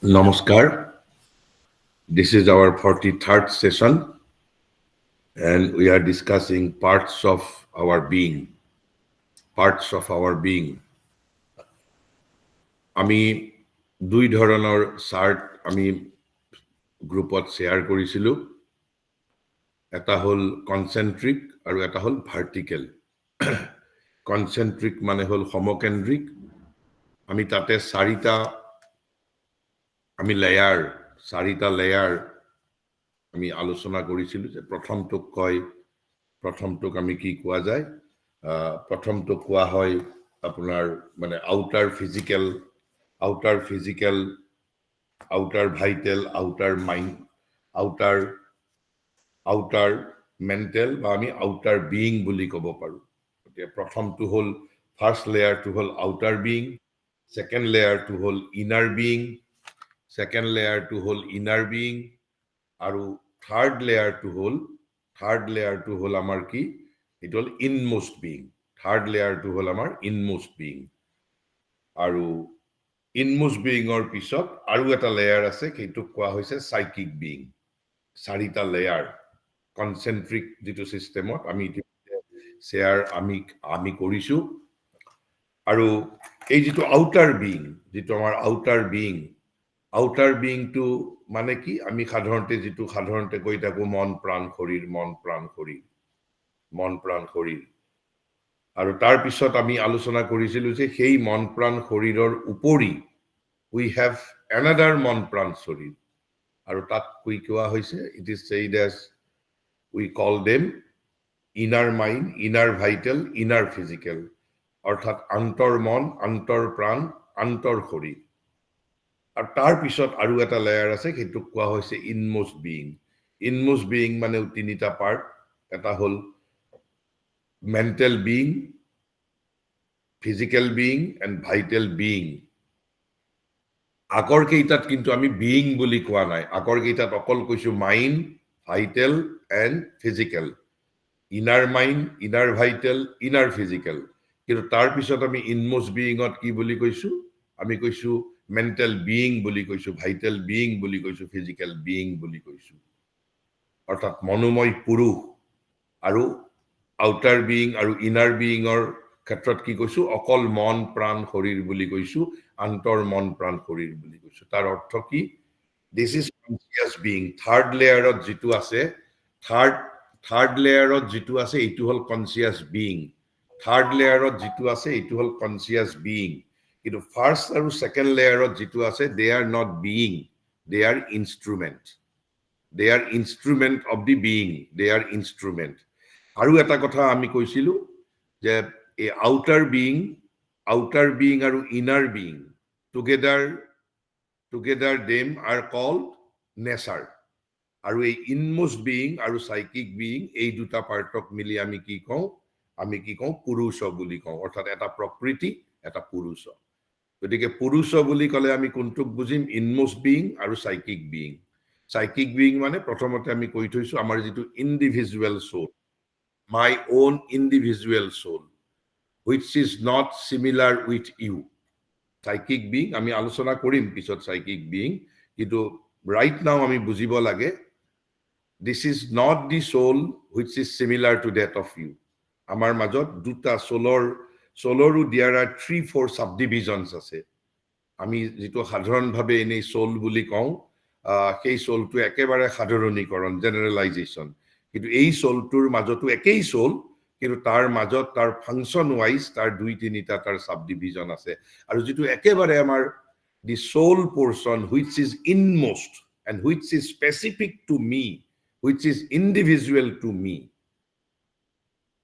Namaskar. This is our 43rd session, and we are discussing parts of our being. Parts of our being. আমি দুই ধৰণৰ shirt আমি গ্ৰুপত share কৰিছিলোঁ। এটা হ'ল কনচেন্ট্ৰিক আৰু এটা হ'ল ভাৰ্টিকেল। কনচেন্ট্ৰিক মানে হ'ল সমকেন্দ্ৰিক। আমি তাতে চাৰিটা লেয়াৰ আমি আলোচনা কৰিছিলোঁ যে প্ৰথমটোক আমি কি কোৱা যায়, প্ৰথমটোক কোৱা হয় আপোনাৰ মানে outer physical, outer vital, outer mind, outer mental বা আমি আউটাৰ বিইং বুলি ক'ব পাৰোঁ। গতিকে প্ৰথমটো হ'ল ফাৰ্ষ্ট লেয়াৰটো হ'ল আউটাৰ বিইং, ছেকেণ্ড লেয়াৰটো হ'ল ইনাৰ বিইং, আৰু থাৰ্ড লেয়াৰটো হ'ল আমাৰ কি, এইটো হ'ল ইনমোষ্ট বিইং। থাৰ্ড লেয়াৰটো হ'ল আমাৰ ইনমোষ্ট বিইং। আৰু ইনমোষ্ট বিইঙৰ পিছত আৰু এটা লেয়াৰ আছে, সেইটোক কোৱা হৈছে সাইকিক বিইং। চাৰিটা লেয়াৰ কনচেন্ট্ৰিক যিটো চিষ্টেমত আমি শ্বেয়াৰ আমি কৰিছোঁ। আৰু এই যিটো আউটাৰ আমাৰ আউটাৰ বিইংটো মানে কি, আমি সাধাৰণতে কৈ থাকোঁ মন প্ৰাণ শৰীৰ। আৰু তাৰ পিছত আমি আলোচনা কৰিছিলোঁ যে সেই মন প্ৰাণ শৰীৰৰ উপৰি we have another মন প্ৰাণ শৰীৰ, আৰু তাত কোৱা হৈছে it is said as we call them inner mind, inner vital, inner physical, অৰ্থাৎ আন্তৰ মন, আন্তৰ প্ৰাণ, আন্তৰ শৰীৰ। আৰু তাৰ পিছত আৰু এটা লেয়াৰ আছে, সেইটোক কোৱা হৈছে ইনমোষ্ট বিইং মানে তিনিটা পাৰ্ট। এটা হ'ল mental being, physical being and vital being. আগৰ কেইটাত কিন্তু আমি বিইং বুলি কোৱা নাই। আগৰ কেইটাত অকল কৈছো mind, vital and physical, inner mind, inner vital, inner physical. কিন্তু তাৰ পিছত আমি ইনমোষ্ট বিইঙত কি বুলি কৈছো, আমি কৈছো মেণ্টেল বিইং বুলি কৈছো, ভাইটেল বিইং বুলি কৈছো, ফিজিকেল বিইং বুলি কৈছো। অৰ্থাৎ মনোময় পুৰুষ। আৰু আউটাৰ বিইং আৰু ইনাৰ বিইঙৰ ক্ষেত্ৰত কি কৈছো, অকল মন প্ৰাণ শৰীৰ বুলি কৈছো, আন্তৰ মন প্ৰাণ শৰীৰ বুলি কৈছো। তাৰ অৰ্থ কি, this is conscious being. Third লেয়াৰত যিটো আছে এইটো হ'ল কনচিয়াছ বিইং। কিন্তু ফাৰ্ষ্ট আৰু ছেকেণ্ড লেয়াৰত যিটো আছে, they are not being, they are instrument. They are instrument of the being. They are instrument. আৰু এটা কথা আমি কৈছিলো যে এই আউটাৰ বিইং আৰু inner being together them R cold nature. আৰু এই ইনমোষ্ট বিইং আৰু সাইকিক বিইং, এই দুটা পাৰ্টক মিলি আমি কি কওঁ পুৰুষ বুলি কওঁ। অৰ্থাৎ এটা প্ৰকৃতি, এটা পুৰুষ। গতিকে পুৰুষ বুলি ক'লে আমি কোনটোক বুজিম, ইনমোষ্ট বিইং আৰু সাইকিক বিইং। সাইকিক বিইং মানে প্ৰথমতে আমি কৈ থৈছো আমাৰ যিটো individual soul, my own individual soul, which is not similar with you. Psychic being আমি আলোচনা কৰিম পিছত সাইকিক বিইং, কিন্তু ৰাইট নাও আমি বুজিব লাগে this is not the soul which is similar to that of you. আমাৰ মাজত দুটা সোলৰো there are 3-4 subdivisions আছে। আমি যিটো সাধাৰণভাৱে এনেই সোল বুলি কওঁ, সেই সোলটো একেবাৰে সাধাৰণীকৰণ, জেনেৰেলাইজেশ্যন। কিন্তু এই সোলটোৰ মাজতো একেই সোল, কিন্তু তাৰ মাজত তাৰ ফাংচন ৱাইজ তাৰ 2-3টা তাৰ সাবডিভিজন আছে। আৰু যিটো একেবাৰে আমাৰ দি soul পোৰ্শন which is inmost and which is specific to me, which is individual to me,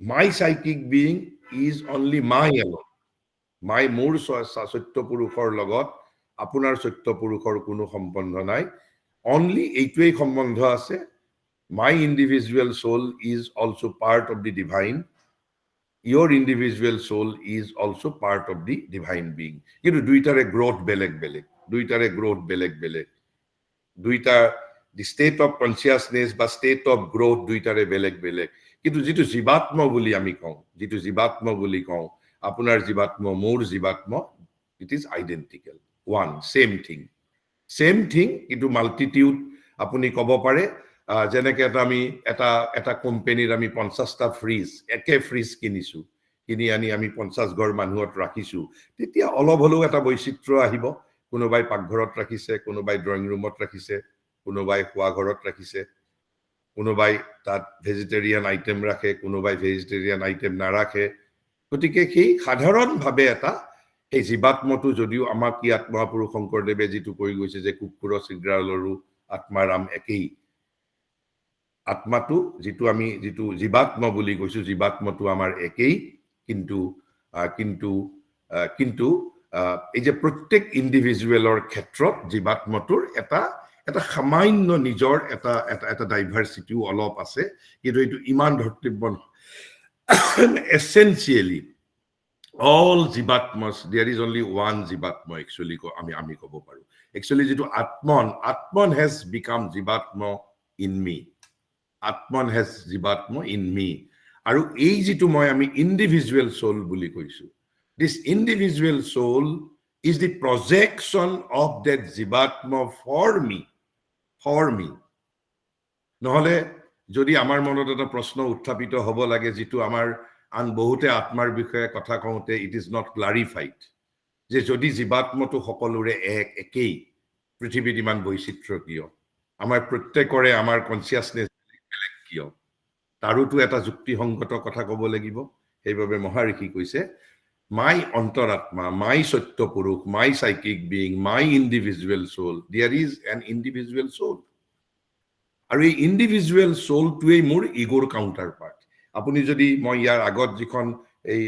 my psychic being is only my alone. মোৰ সত্য পুৰুষৰ লগত আপোনাৰ সত্য পুৰুষৰ কোনো সম্বন্ধ নাই। অনলি এইটোৱেই সম্বন্ধ আছে, my individual soul is also part of the divine, your individual soul is also part of the divine being. কিন্তু দুইটাৰে গ্ৰোথ বেলেগ বেলেগ, দুইটা the state of consciousness বা state of growth দুইটাৰে বেলেগ বেলেগ। কিন্তু যিটো জীৱাত্ম বুলি আমি কওঁ, আপোনাৰ জীৱাত্ম, মোৰ জীৱাত্ম, It is identical. One, same thing. Same thing, কিন্তু multitude আপুনি ক'ব পাৰে যেনেকৈ এটা কোম্পানীৰ আমি 50টা ফ্ৰিজ একে ফ্ৰিজ কিনিছো কিনি আনি আমি 50 ঘৰ মানুহত ৰাখিছো তেতিয়া অলপ হলেও এটা বৈচিত্ৰ্য আহিব কোনোবাই পাকঘৰত ৰাখিছে কোনোবাই ড্ৰয়িং ৰুমত ৰাখিছে কোনোবাই খোৱা ঘৰত ৰাখিছে কোনোবাই তাত ভেজিটেৰিয়ান আইটেম ৰাখে কোনোবাই ভেজিটেৰিয়ান আইটেম নাৰাখে গতিকে কি সাধাৰণভাৱে এটা এই জীৱাত্মটো যদিও আমাক ইয়াত মহাপুৰুষ শংকৰদেৱে যিটো কৈ গৈছে যে কুকুৰ শৃগালৰো আত্মাৰাম একেই আত্মাটো যিটো আমি যিটো জীৱাত্ম বুলি কৈছো জীৱাত্মটো আমাৰ একেই কিন্তু এই যে প্ৰত্যেক ইন্ডিভিজুৱেলৰ ক্ষেত্ৰত জীৱাত্মটোৰ এটা সামান্য নিজৰ এটা ডাইভাৰ্চিটিও অলপ আছে কিন্তু এইটো ইমান ধৰ্তব্য essentially all jivatmas there is only one jivatma actually ami kobo paru actually jitu atman has become jivatma in me atman has jivatma in me aru ei jitu moi ami individual soul buli koisu this individual soul is the projection of that jivatma for me নহলে যদি আমার মনত এটা প্রশ্ন উত্থাপিত হব লাগে যেটো আমার আন বহুতে আত্মাৰ বিষয়ে কথা কওঁতে ইট ইজ নট ক্লাৰিফাইড যে যদি জীৱাত্মটো সকলোৰে একেই পৃথিৱীত ইমান বৈচিত্ৰ্য কিয় আমাৰ প্ৰত্যেকৰে আমাৰ কনসিয়াসনেস বেলেগ কিয় তাৰোটো এটা যুক্তিসংগত কথা ক'ব লাগিব সেইভাবে মহাৰিষি কৈছে মাই অন্তৰাত্মা মাই সত্য পুৰুষ my psychic being my individual soul there is an individual soul আৰু এই ইন্ডিভিজুৱেল সোলটোৱেই মোৰ ইগোৰ কাউন্টাৰ পাৰ্ট আপুনি যদি মই ইয়াৰ আগত যিখন এই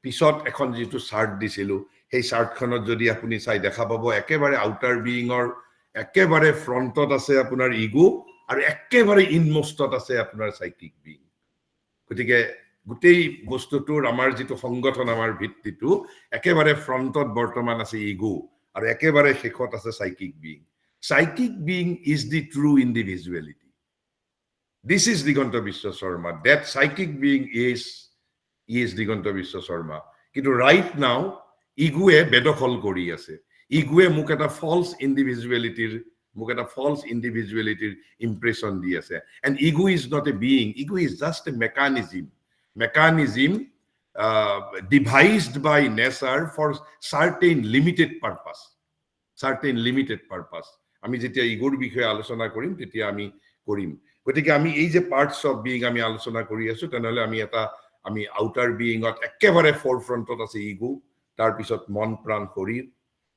পিছত এখন যেটো চাৰ্ট দিছিলো সেই চাৰ্টখনত যদি আপুনি চাই দেখা পাব একেবাৰে আউটাৰ বিইঙৰ একেবাৰে ফ্ৰন্টত আছে আপোনাৰ ইগো আৰু একেবাৰে ইনমোষ্টত আছে আপোনাৰ সাইকিক বিং গতিকে গোটেই বস্তুটোৰ আমাৰ যেটো সংগঠন আমাৰ ভিত্তিটো একেবাৰে ফ্ৰন্টত বৰ্তমান আছে ইগো আৰু একেবাৰে শেষত আছে psychic being psychic being is the true individuality. This is Diganta Biswa Sarma. That psychic being is Diganta Biswa Sarma. কিন্তু right now, ইগোৱে বেদখল কৰি আছে ইগোৱে মোক এটা false individualityৰ impression দি আছে and ego is not a being ego is just a mechanism devised by nature for certain limited purpose আমি যেতিয়া ইগোৰ বিষয়ে আলোচনা কৰিম তেতিয়া আমি কৰিম গতিকে আমি এই যে পাৰ্টস অফ বিং আমি আলোচনা কৰি আছো তেনেহলে আমি আউটাৰ বিইঙত একেবাৰে ফৰফ্ৰন্টত আছে ইগো তাৰ পিছত মন প্ৰাণ শৰীৰ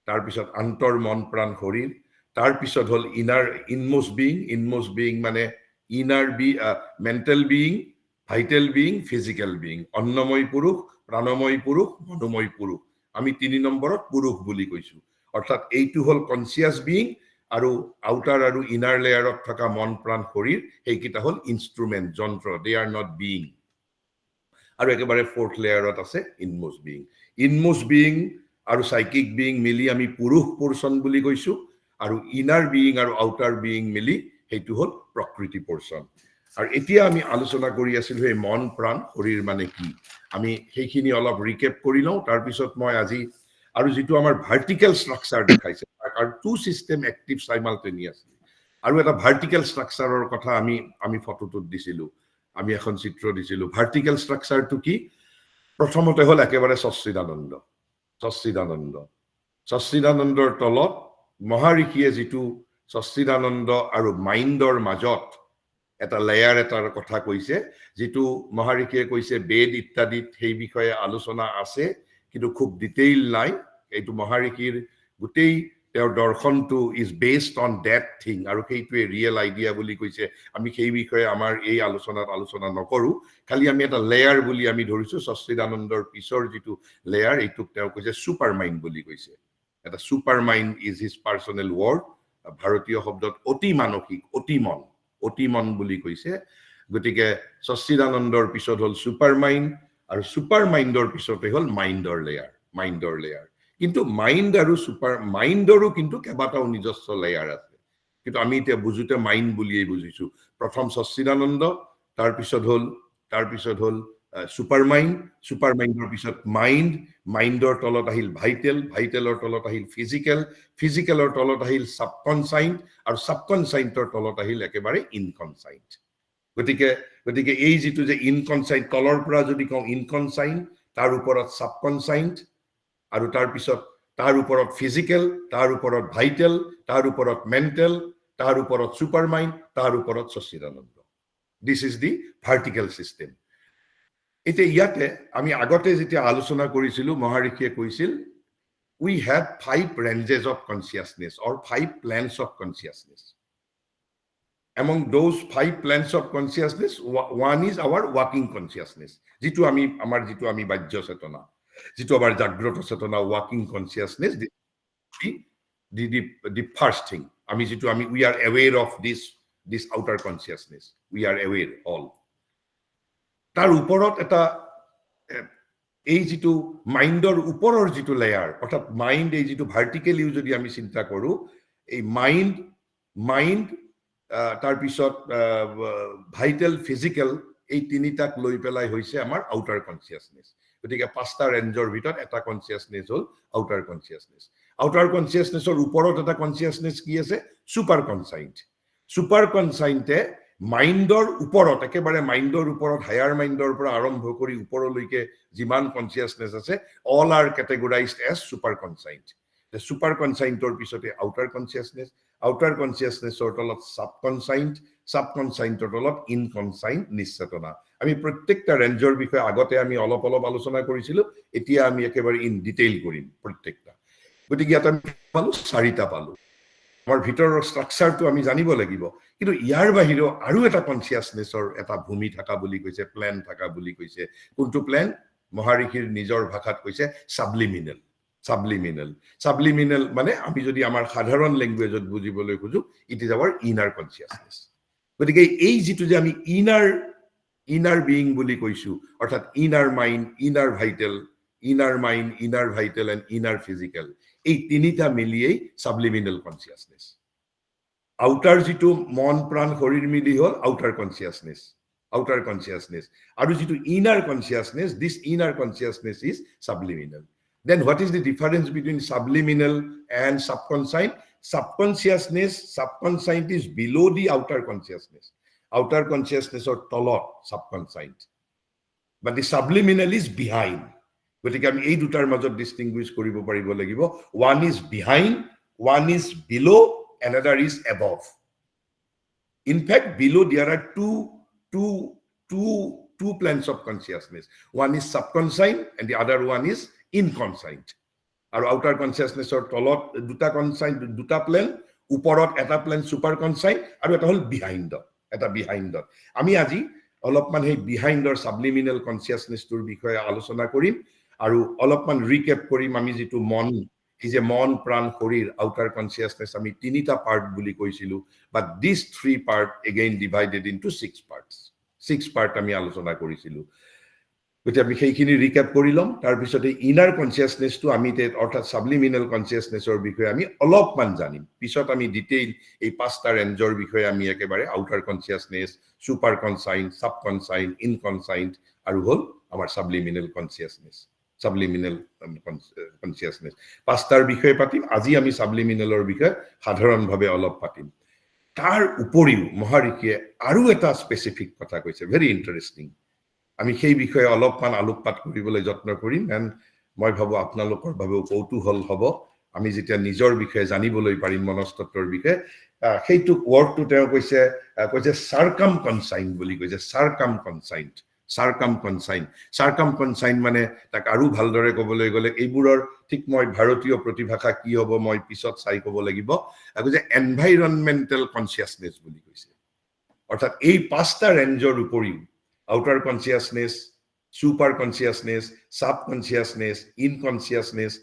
তাৰ পিছত অন্তৰ মন প্ৰাণ শৰীৰ তাৰ পিছত হল ইনমোষ্ট বিইং মানে inner mental being vital being physical being অন্নময় পুৰুষ প্ৰাণময় পুৰুষ মনোময় পুৰুষ আমি 3 নম্বৰত পুৰুষ বুলি কৈছো অৰ্থাৎ এইটো হল কনসিয়াস বিইং আৰু আউটাৰ আৰু ইনাৰ লেয়াৰত থকা মন প্ৰাণ শৰীৰ এইকিটা হল ইনস্ট্ৰুমেন্ট যন্ত্ৰ দে আৰ নট বিইং আৰু একেবাৰে ফোৰ্থ লেয়াৰত আছে ইনমোষ্ট বিইং আৰু সাইকিক বিইং মিলি আমি পুৰুষ পোৰছন বুলি কৈছো আৰু ইনাৰ বিইং আৰু আউটাৰ বিইং মিলি এইটো হল প্ৰকৃতি পোৰছন আৰু এতিয়া আমি আলোচনা কৰি আছিলো এই মন প্ৰাণ শৰীৰ মানে কি আমি সেইখিনি অলপ ৰিকেপ কৰি লওঁ তাৰ পিছত মই আজি আৰু যেটো আমাৰ ভাৰ্টিকেল স্ট্ৰাকচাৰ দেখাইছে আৰু টু সিস্টেম এক্টিভ সাইমালটেনিয়াছলি আৰু এটা ভাৰ্টিকেল স্ট্ৰাকচাৰৰ কথা আমি ফটোটোত দিছিলো আমি এখন চিত্ৰ দিছিলো ভাৰ্টিকেল স্ট্ৰাকচাৰটো কি প্ৰথমতে হল একেবাৰে সচ্চিদানন্দৰ তলত মহাৰিষিয়ে যেটো সচ্চিদানন্দ আৰু মাইণ্ডৰ মাজত এটা লেয়াৰ এটাৰ কথা কৈছে যেটো মহাৰিষিয়ে কৈছে বেদ ইত্যাদিত সেই বিষয়ে আলোচনা আছে কিন্তু খুব ডিটেইল নাই এইটো মহাৰিষিৰ গোটেই তেওঁৰ দৰ্শনটো is based on that thing আৰু সেইটোৱে ৰিয়েল আইডিয়া বুলি কৈছে আমি সেই বিষয়ে আমাৰ এই আলোচনা নকৰো খালি আমি এটা লেয়াৰ বুলি আমি ধৰিছো সচ্চিদানন্দৰ পিছৰ যেটো লেয়াৰ এইটোক তেওঁ কৈছে সুপাৰ মাইণ্ড বুলি কৈছে এটা super mind is his personnel word ভাৰতীয় শব্দত অতি মানসিক অতি মন বুলি কৈছে গতিকে সচ্চিদানন্দৰ পিছত হল সুপাৰ মাইণ্ড আৰু সুপাৰ মাইণ্ডৰ পিছতে হল মাইণ্ডৰ লেয়াৰ কিন্তু মাইণ্ড আৰু সুপাৰ মাইণ্ডৰো কিন্তু কেবাটাও নিজস্ব লেয়াৰ আছে কিন্তু আমি এতিয়া বুজুতে মাইণ্ড বুলিয়ে বুজিছো প্ৰথম সচ্চিদানন্দ তাৰ পিছত হল সুপাৰ মাইণ্ডৰ পিছত মাইণ্ডৰ তলত আহিল ভাইটেলৰ তলত আহিল ফিজিকেলৰ তলত আহিল সাবকনসাইন্ট আৰু সাবকনসাইন্টৰ তলত আহিল একেবাৰে ইনকনসাইন্ট গতিকে এই যেটো যে ইনকনসাইন্ট তলৰ পৰা যদি কওঁ ইনকনসাইন্ট তাৰ ওপৰত সাবকনসাইন্ট আৰু তাৰ পিছত তাৰ ওপৰত ফিজিকেল তাৰ ওপৰত ভাইটেল তাৰ ওপৰত মেন্টেল তাৰ ওপৰত সুপাৰ মাইণ্ড তাৰ ওপৰত Sachidananda this is the vertical system এতিয়া ইয়াতে আমি আগতে যেতিয়া আলোচনা কৰিছিলো মহাৰিষিয়ে কৈছিল we have 5 ranges of consciousness or 5 planes of consciousness among those 5 planes of consciousness one is our walking consciousness jitu ami amar jitu ami bajya chetona jitu abar jagrota chetona walking consciousness the first thing ami jitu ami we are aware of this outer consciousness we are aware all tar uporot eta এই যেটো মাইন্ডৰ ওপৰৰ যেটো layer অৰ্থাৎ mind এই যেটো vertically যদি আমি চিন্তা কৰো এই মাইন্ড তাৰ পিছত ভাইটেল ফিজিকেল এই তিনিটাক লৈ পেলাই হৈছে আমাৰ আউটাৰ কনসিয়াসনেস গতিকে পাঁচটা ৰেঞ্জৰ ভিতৰত এটা কনসিয়াসনেস হল আউটাৰ কনসিয়াসনেসৰ ওপৰত এটা কনসিয়াসনেস কি আছে সুপাৰ কনসাইন্টে মাইন্ডৰ ওপৰত একেবাৰে মাইন্ডৰ ওপৰত হায়াৰ মাইন্ডৰ পৰা আৰম্ভ কৰি ওপৰলৈকে যিমান কনসিয়াসনেস আছে all are categorized as super conscient the super conscientor পিছতে outer consciousnessৰ তলত subconscientor তলত inconscient নিশ্চেতনা আমি প্ৰত্যেকটা ৰেঞ্জৰ বিষয়ে আগতে আমি অলপ আলোচনা কৰিছিলো এতিয়া আমি একেবাৰে ইন ডিটেইল কৰিম প্ৰত্যেকটা গতিকে ইয়াত আমি পালো চাৰিটা পালো আমাৰ ভিতৰৰ ষ্ট্ৰাকচাৰটো আমি জানিব লাগিব কিন্তু ইয়াৰ বাহিৰেও আৰু এটা কনসিয়াসনেসৰ এটা ভূমি থাকা বুলি কৈছে প্ল্যান থাকা বুলি কৈছে কোনটো প্ল্যান মহাৰিষিৰ নিজৰ ভাষাত কৈছে সাবলিমিনাল মানে আমি যদি আমাৰ সাধাৰণ ল্যাঙ্গুৱেজত বুজিবলৈ খুজো it is our inner consciousness গতিকে এই যেটো যে আমি ইনাৰ বিইং বুলি কৈছো অৰ্থাৎ inner mind inner vital and inner physical এই তিনিটা মিলিয়েই সাবলিমিনাল কনসিয়াসনেস আউটাৰ যেটো মন প্ৰাণ শৰীৰ মিলি হল আউটাৰ কনসিয়াসনেস আৰু যেটো inner consciousness this inner consciousness is subliminal Then what is the difference between subliminal and subconscient? Subconscient is below the outer consciousness. Outer consciousness or tolot, subconscient. But the subliminal is behind. Gotike ami ei dutar majot distinguish koribo paribo lagibo. One is behind, one is below, another is above. In fact, below there are two planes of consciousness. One is subconscient and the other one is inconscient আৰু outer কনসিয়াসনেসৰ তলত দুটা plan ওপৰত এটা plan super কনসাইন্ট আৰু এটা হল behind আমি আজি অলপমান সেই বিহাইন্ডৰ সাবলিমিনাল কনসিয়াসনেসটোৰ বিষয়ে আলোচনা কৰিম আৰু অলপমান ৰিকেপ কৰিম আমি যেটো মন এই যে মন প্ৰাণ শৰীৰ আউটাৰ কনসিয়াসনেস আমি তিনিটা পাৰ্ট বুলি কৈছিলো but this 3 part again divided into 6 part আমি আলোচনা কৰিছিলো গতিকে আমি সেইখিনি ৰিক্যাপ কৰিলম তাৰ পিছতে ইনাৰ কনসিয়াসনেসটো আমি অৰ্থাৎ সাবলিমিনাল কনসিয়াসনেসৰ বিষয়ে আমি অলপমান জানিম পিছত আমি ডিটেইল এই পাঁচটা ৰেঞ্জৰ বিষয়ে আমি একেবাৰে আউটাৰ কনসিয়াসনেস সুপাৰ কনসাইন্ট সাবকনসাইন্ট ইনকনসাইন্ট আৰু হল আমাৰ সাবলিমিনাল কনসিয়াসনেস পাঁচটাৰ বিষয়ে পাতিম আজি আমি সাবলিমিনালৰ বিষয়ে সাধাৰণভাৱে অলপ পাতিম তাৰ উপৰিও মহাৰিষিয়ে আৰু এটা স্পেসিফিক কথা কৈছে ভেৰি ইন্টাৰেষ্টিং আমি সেই বিষয়ে অলপমান আলোকপাত কৰিবলৈ যত্ন কৰিম এন্ড মই ভাবো আপোনালোকৰ বাবেও কৌতুহল হ'ব আমি যেতিয়া নিজৰ বিষয়ে জানিবলৈ পাৰিম মনস্তত্বৰ বিষয়ে সেইটো ওয়াৰ্ডটো তেওঁ কৈছে সাৰ্কামকনসাইন্ট বুলি কৈছে সাৰ্কামকনসাইন্ট মানে তাক আৰু ভালদৰে ক'বলৈ গলে এইবোৰৰ ঠিক মই ভাৰতীয় প্ৰতিভাষা কি হ'ব মই পিছত চাই ক'ব লাগিব কৈছে এনভাইৰনমেন্টাল কনসিয়াসনেস বুলি কৈছে অৰ্থাৎ এই পাঁচটা ৰেঞ্জৰ উপৰিও outer consciousness, super consciousness, subconsciousness, inconscient,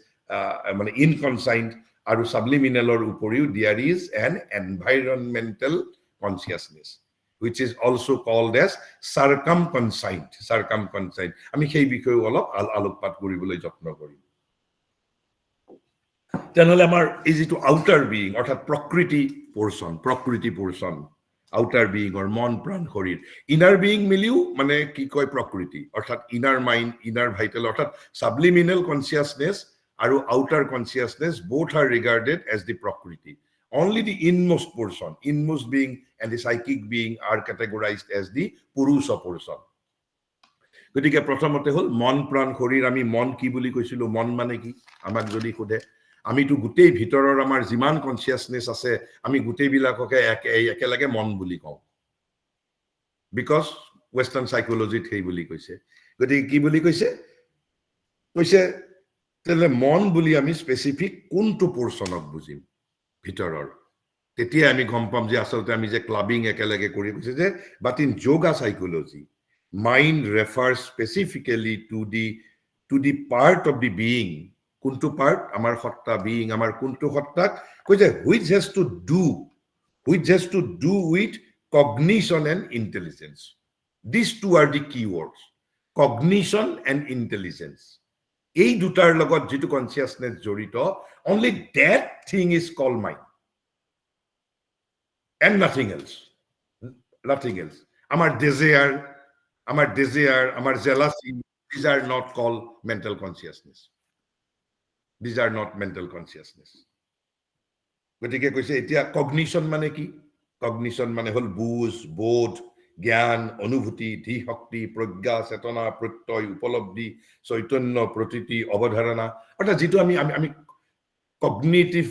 and subliminal or uporiu, there is an environmental consciousness, which is also called as circumconscient. আমি সেই বিষয়ে অলপ আলোকপাত কৰিবলৈ যত্ন কৰিম তেনেহলে আমাৰ এই যেটো আউটাৰ বিইং অৰ্থাৎ প্ৰকৃতি পোৰ্শন আউটাৰ বিইং অৰ মন প্ৰাণ শৰীৰ ইনাৰ বিইং মিলিও মানে কি কয় প্ৰকৃতি অৰ্থাৎ ইনাৰ মাইণ্ড ইনাৰ ভাইটেল অৰ্থাৎ সাবলিমিনেল কনসিয়াসনেস আৰু outer consciousness both are regarded as the prakriti. Only the inmost being and the psychic being are categorized as the purusha portion. গতিকে প্ৰথমতে হল মন প্ৰাণ শৰীৰ আমি মন কি বুলি কৈছিলো মন মানে কি আমাক যদি সোধে আমিতো গোটেই ভিতৰৰ আমাৰ যিমান কনসিয়াসনেস আছে আমি গোটেই বিলাককে একেলগে মন বুলি কওঁ বিকজ ওয়েস্টার্ন সাইকোলজিত সেই বুলি কৈছে গতিকে কি বুলি কৈছে তেলে মন বুলি আমি স্পেসিফিক কোনটো পোরশনক বুজিম ভিতৰৰ তেতিয়া আমি গম পাম যে আসলতে আমি যে ক্লাবিং একেলগে কৰি কৈছে যে but in yoga psychology mind refers specifically to the part of the being kuntu part amar hotta being amar kuntu hottak koise which has to do with cognition and intelligence. These two are the keywords, cognition and intelligence. এই দুটাৰ লগত যেটো consciousness জড়িত only that thing is called mind and nothing else. Amar desire, our jealousy, these are not called mental consciousness. These are not mental consciousness. গতিকে কৈছে এতিয়া cognition মানে কি কগনিশন মানে হল বুঝ বোধ জ্ঞান অনুভূতি ধি শক্তি প্ৰজ্ঞা চেতনা প্ৰত্যয় উপলব্ধি চৈতন্য প্ৰতীতি অৱধাৰণা অৰ্থাৎ যেটো আমি কগনিটিভ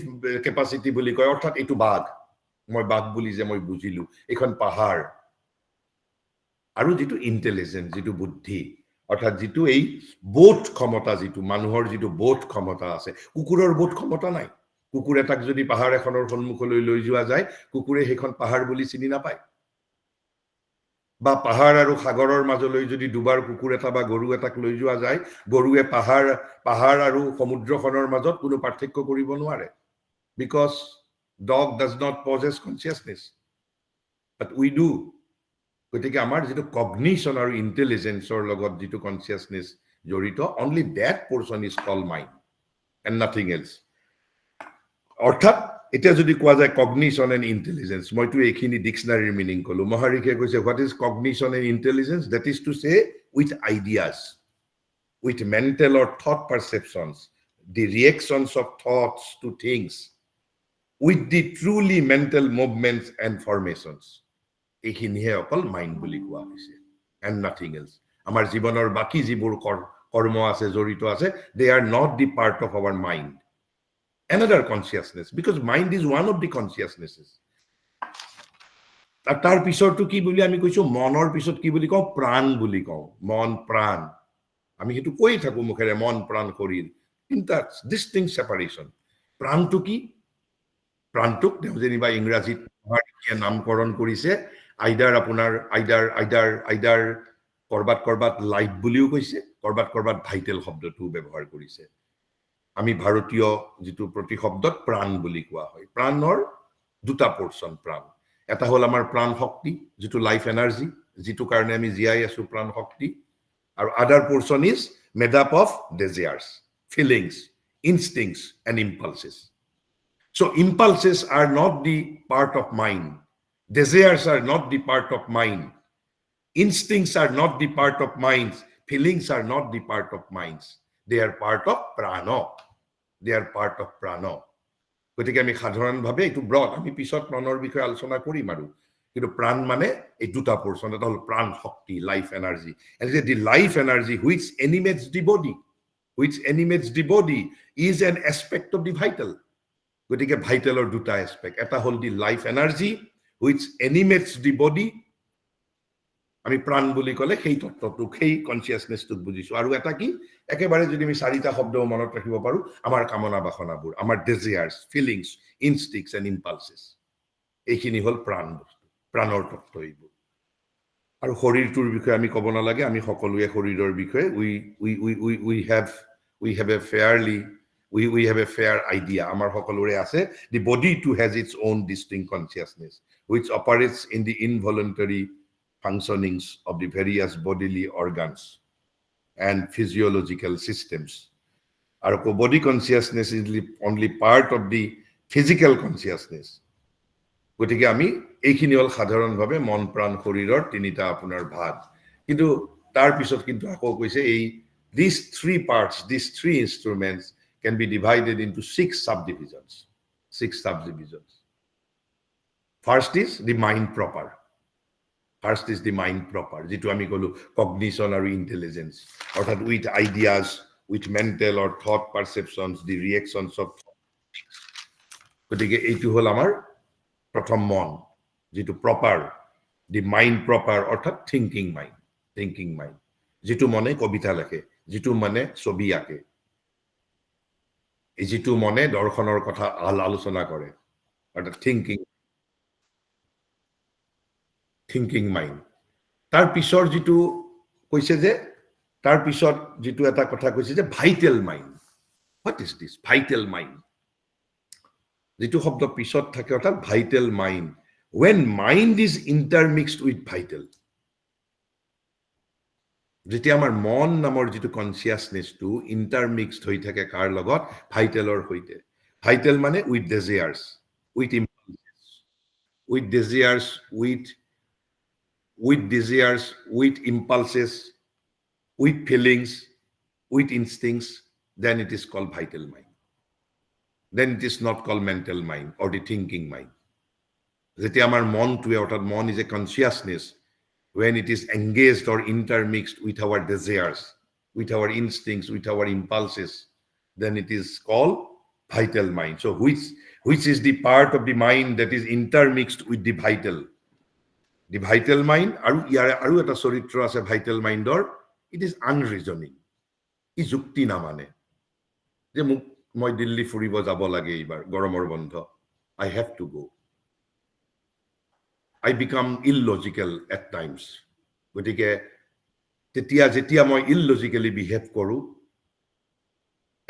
ক্যাপাসিটি বুলি কয় অৰ্থাৎ এটো বাঘ মই বাঘ বুলি যে মই বুজিলো এখন পাহাৰ আৰু যেটো ইন্টেলিজেন্স যেটো বুদ্ধি অৰ্থাৎ যেটো এই বোধ ক্ষমতা যেটো মানুহৰ যেটো বোধ ক্ষমতা আছে কুকুৰৰ বোধ ক্ষমতা নাই কুকুৰ এটাক যদি পাহাৰ এখনৰ সন্মুখলৈ লৈ যোৱা যায় কুকুৰে হেখন পাহাৰ বুলি চিনি নাপায় বা পাহাৰ আৰু সাগৰৰ মাজলৈ যদি দুবাৰ কুকুৰ এটা বা গৰু এটাক লৈ যোৱা যায় গৰুৱে পাহাৰ আৰু সমুদ্ৰখনৰ মাজত কোনো পাৰ্থক্য কৰিব নোৱাৰে because dog does not possess consciousness but we do গতিকে আমাৰ যেটো কগনিশন আৰু ইন্টেলিজেন্সৰ লগত যেটো কনসিয়াসনেস জড়িত only that portion is called mind and nothing else অৰ্থাৎ এটা যদি কোৱা যায় কগনিশন এন্ড ইন্টেলিজেন্স মইতো এইখিনি ডিকশনাৰীৰ মিনিং কলো মহাৰিকে কৈছে what is cognition and intelligence that is to say with ideas with mental or thought perceptions the reactions of thoughts to things with the truly mental movements and formations এইখিনিহে অকল mind বুলি কোৱা হৈছে and nothing else আমাৰ জীৱনৰ বাকি যিবোৰ কৰ্ম আছে জড়িত আছে they are not the part of our mind another consciousness because mind is one of the consciousnesses তাৰ পিছৰটো কি বুলি আমি কৈছো মনৰ পিছত কি বুলি কওঁ প্ৰাণ বুলি কওঁ মন প্ৰাণ আমি হেতু কৈ থাকো মুখেৰে মন প্ৰাণ শৰীৰ কিন্তু distinct separation প্ৰাণটো কি প্ৰাণটোক যেনিবা ইংৰাজীত নামকৰণ কৰিছে আইডাৰ আপোনাৰ আইডাৰ কৰবাত লাইট বুলিও কৈছে কৰবাত ভাইটেল শব্দটো ব্যৱহাৰ কৰিছে আমি ভাৰতীয় যেটো প্ৰতি শব্দত প্ৰাণ বুলি কোৱা হয় প্ৰাণৰ দুটা পোৰশন প্ৰাণ এটা হল আমাৰ প্ৰাণ শক্তি যেটো লাইফ এনাৰ্জি যেটো কাৰণে আমি জীয়াই আছো প্ৰাণ শক্তি আৰু other portion is made up of desires feelings instincts and impulses so impulses are not the part of mind desires are not the part of mind instincts are not the part of minds feelings are not the part of minds they are part of prana they are part of prana গতিকে আমি সাধাৰণ ভাবে এটো broad আমি পিছত মনৰ বিষয়ে আলোচনা কৰিম আৰু কিন্তু প্ৰাণ মানে এই দুটা পোৰশন এটা হল প্ৰাণ শক্তি life energy and the life energy which animates the body is an aspect of the vital গতিকে ভাইটেলৰ দুটা এসপেক্ট এটা হল the life energy which animates the body আমি প্ৰাণ বুলি কলে সেই তত্ত্বটোক সেই কনসিয়াসনেসটোক বুজিছো আৰু এটা কি একেবাৰে যদি আমি চাৰিটা শব্দ মনত ৰাখিব পাৰো আমাৰ কামনা বাসনাবোৰ আমাৰ ডেজায়াৰ্স ফিলিংস ইনষ্টিংক্টস এণ্ড ইম্পালসেস এইখিনি হল প্ৰাণৰ তত্ত্ব এইবোৰ আৰু শৰীৰটোৰ বিষয়ে আমি ক'ব নালাগে আমি সকলোৱে শৰীৰৰ বিষয়ে we have a fair idea amar hokolore ase the body too has its own distinct consciousness which operates in the involuntary functionings of the various bodily organs and physiological systems our body consciousness is only part of the physical consciousness gotike ami এইখিনি হল সাধাৰণভাৱে মন প্ৰাণ শৰীৰৰ তিনিটা আপোনাৰ ভাগ কিন্তু তাৰ পিছত কিন্তু আকৌ কৈছে এই these three parts these three instruments can be divided into 6 subdivisions first is the mind proper যিটো আমি কলো cognition আৰু intelligence অৰ্থাৎ with ideas with mental or thought perceptions the reactions of গতিকে এইটো হল আমাৰ প্ৰথম মন যিটো প্ৰপাৰ the mind proper অৰ্থাৎ thinking mind যিটো মনে কবিতা লেখে যিটো মনে ছবি আঁকে এই যিটো মনে দৰ্শনৰ কথা আলোচনা কৰে অৰ্থাৎ থিংকিং মাইণ্ড তাৰ পিছৰ যিটো কৈছে যে তাৰ পিছত যিটো এটা কথা কৈছে যে vital mind what is this vital mind যিটো শব্দ পিছত থাকে অৰ্থাৎ vital mind when mind is intermixed with vital যেতিয়া আমাৰ মন নামৰ যিটো কনসিয়াসনেসটো ইন্টাৰমিক্সড হৈ থাকে কাৰ লগত ভাইটেলৰ সৈতে ভাইটেল মানে with desires with impulses with feelings with instincts then it is called vital mind then it is not called mental mind or the thinking mind যেতিয়া আমাৰ মনটোৱে অৰ্থাৎ মন is a consciousness when it is engaged or intermixed with our desires, with our instincts, with our impulses, then it is called vital mind. So which is the part of the mind that is intermixed with the vital? The vital mind, aru eta charitra ase vital mind or it is unreasoning. I jukti na mane. Je moi Delhi furibo jabo lage eibar goromor bondho. I have to go. I become illogical at times. গতিকে যেতিয়া মই illogically behave কৰো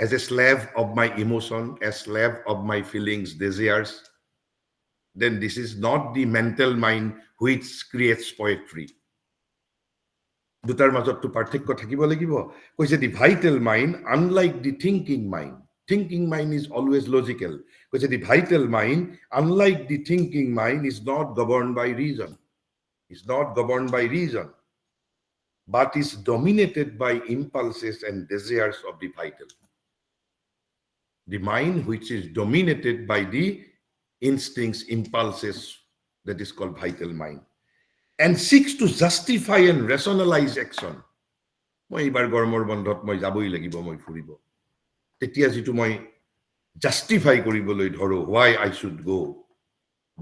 as a slave of my emotion, as slave of my feelings, desires, then this is not the mental mind which creates poetry. দুটাৰ মাজতটো পাৰ্থক্য থাকিব লাগিব কৈছে the vital mind unlike the thinking mind is always logical. Because the vital mind, unlike the thinking mind, is not governed by reason. But is dominated by impulses and desires of the vital. The mind which is dominated by the instincts, impulses, that is called vital mind. And seeks to justify and rationalize action. Moi ibar gormor bondhot moi jaboi lagibo moi furibo. Tetia jitu moi justify koriboloi dhoro why I should go.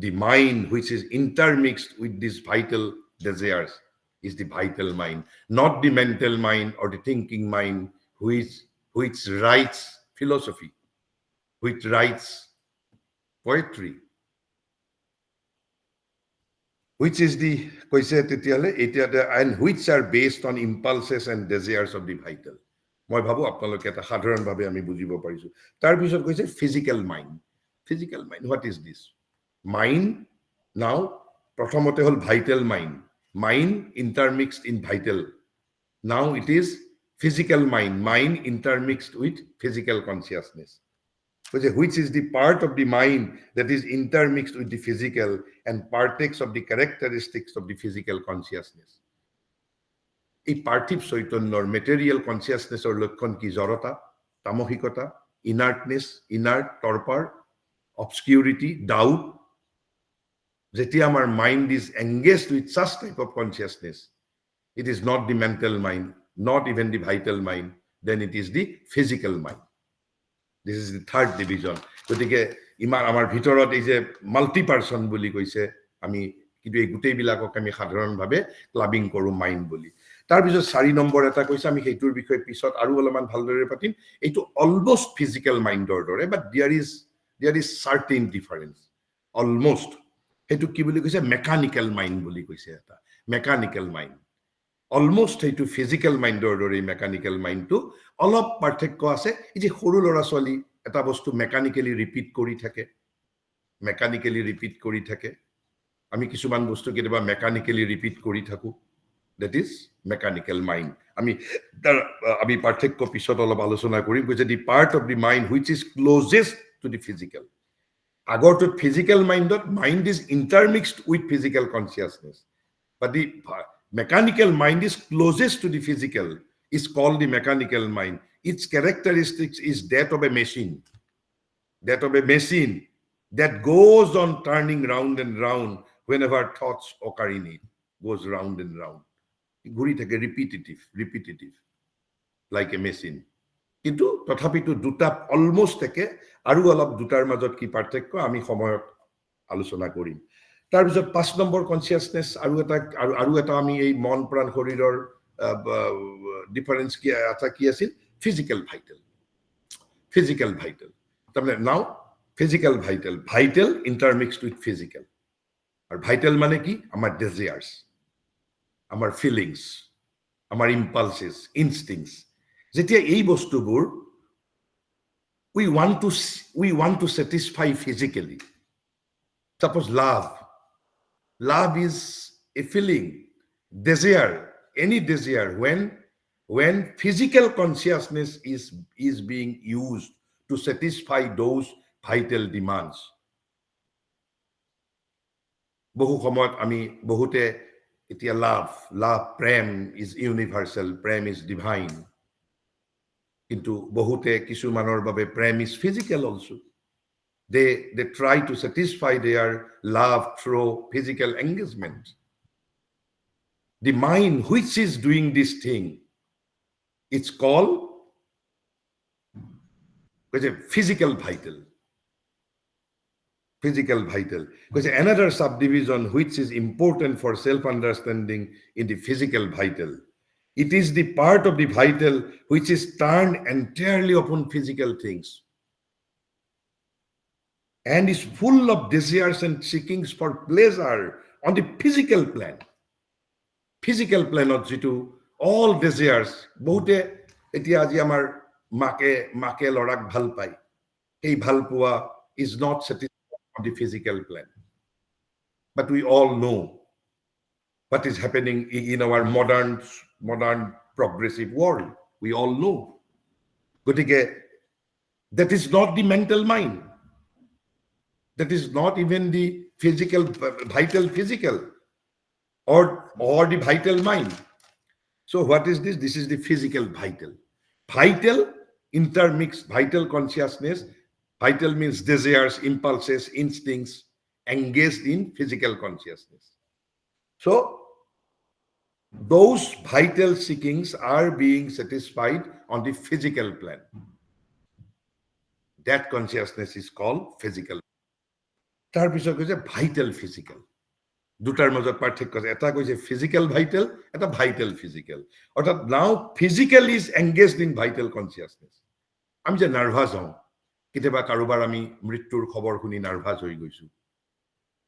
The mind which is intermixed with these vital desires is the vital mind, not the mental mind or the thinking mind which writes philosophy, which writes poetry, which is the and which are based on impulses and desires of the vital. মই ভাবো আপোনালোকে এটা সাধাৰণভাৱে আমি বুজিব পাৰিছো তাৰ পিছত কৈছে physical mind what is this mind now প্ৰথমতে হল vital mind intermixed in vital now it is physical mind intermixed with physical consciousness which is the part of the mind that is intermixed with the physical and partakes of the characteristics of the physical consciousness. এই পাৰ্থিৱ চৈতন্যৰ material কনসিয়াসনেছৰ লক্ষণ কি জড়তা তামসিকতা ইনাৰ্টনেছ inert টৰ্পাৰ obscurity doubt যেতিয়া আমাৰ mind is engaged with such type of consciousness it is not the mental mind not even the vital mind then it is the physical mind. This is the third division. গতিকে ইমান আমাৰ ভিতৰত এই যে multi person বুলি কৈছে আমি কিন্তু এই গুটেই বিলাকক আমি সাধাৰণভাৱে ক্লাবিং কৰো মাইন্ড বুলি তাৰ পিছত 4 নম্বৰ এটা কৈছে আমি সেইটোৰ বিষয়ে পিছত আৰু অলপমান ভালদৰে পাতিম এইটো অলমোস্ট ফিজিক্যাল মাইন্ডৰ দৰে বাট there is certain difference almost হেতু কি বুলি কৈছে মেকানিক্যাল মাইন্ড বুলি কৈছে এটা মেকানিক্যাল মাইন্ড অলমোস্ট হেতু ফিজিক্যাল মাইন্ডৰ দৰে মেকানিক্যাল মাইন্ডটো অলপ পাৰ্থক্য আছে এই যে সৰু লৰা ছোৱালী এটা বস্তু মেকানিক্যালি ৰিপিট কৰি থাকে আমি কিছুমান বস্তু কেতিয়াবা মেকানিক্যালি ৰিপিট কৰি থাকো that is mechanical mind আমি পাৰ্থক্য পিছত অলপ আলোচনা কৰিম যে the part of the mind which is closest to the physical Agortut physical mind is intermixed with physical consciousness. But the mechanical mind is closest to the physical, is called the mechanical mind. Its characteristics is that of a machine. That of a machine that goes on turning round and round whenever thoughts occur in it. Goes round and round. Guri thake repetitive, like a machine. কিন্তু তথাপিতো দুটা almost একে আৰু অলপ দুটাৰ মাজত কি পাৰ্থক্য আমি সময়ত আলোচনা কৰিম তাৰপিছত 5 নম্বৰ কনসিয়াসনেস আৰু এটা আমি এই মন প্ৰাণ শৰীৰৰ ডিফাৰেন্স কি আছিল ফিজিক্যাল ভাইটাল তাৰমানে নাও ফিজিক্যাল ভাইটাল ইন্টাৰমিক্সড উইথ ফিজিক্যাল আৰু ভাইটাল মানে কি আমাৰ ডিজায়াৰ্স আমাৰ ফিলিংস আমাৰ ইম্পালসেস ইনস্টিংক্টস যেতিয়া এই বস্তুবোৰ we want to satisfy physically. Suppose love is a feeling, desire, any desire when physical consciousness is being used to satisfy those vital demands. Bohu সময়ত আমি বহুতে এতিয়া love প্ৰেম is universal, প্ৰেম is divine. Into বহুতে কিছুমানৰ বাবে প্ৰেম is physical also. They try to satisfy their love through physical engagement. The mind which is doing this thing, it's called physical vital. Because another subdivision which is important for self-understanding in the physical vital. It is the part of the vital which is turned entirely upon physical things and is full of desires and seekings for pleasure on the physical plan. Physical plan of jitu all desires. Bohute etia aji amar make lorak bhal pai. Ei bhal pua is not satisfied on the physical plan. But we all know what is happening in our modern progressive world. We all know. Gotike, that is not the mental mind. That is not even the vital physical or the vital mind. So what is this? This is the physical vital. Vital intermixed, vital consciousness. Vital means desires, impulses, instincts engaged in physical consciousness. So those vital seekings are being satisfied on the physical plan. That consciousness is called physical. Tar pisot koise vital physical. Dutar majot parthekyo আছে eta koise physical vital eta vital physical. Orthat now physical is engaged in vital consciousness. Ami je nervous hau kiteba karobar ami mrittur khobor shuni nervous hoi goisu.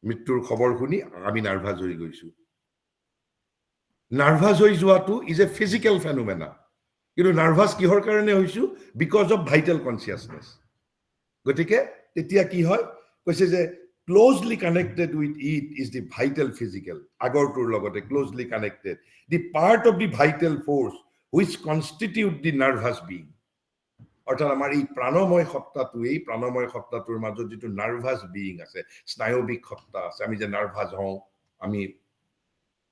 Mrittur khobor shuni ami nervous hoi goisu. Nervous hoi joatu is a physical phenomena. Nervous kihor karone hoisu because of vital consciousness. Gotike etia ki hoy koise je closely connected with it is the vital physical. Agortur logote closely connected. The part of the vital force which constitute the nervous being. অর্থাৎ আমার এই প্রাণময় সত্তাটোৰ মাজত যেটো nervous being আছে স্নায়বিক সত্তা আছে আমি যে নার্ভাস হওঁ আমি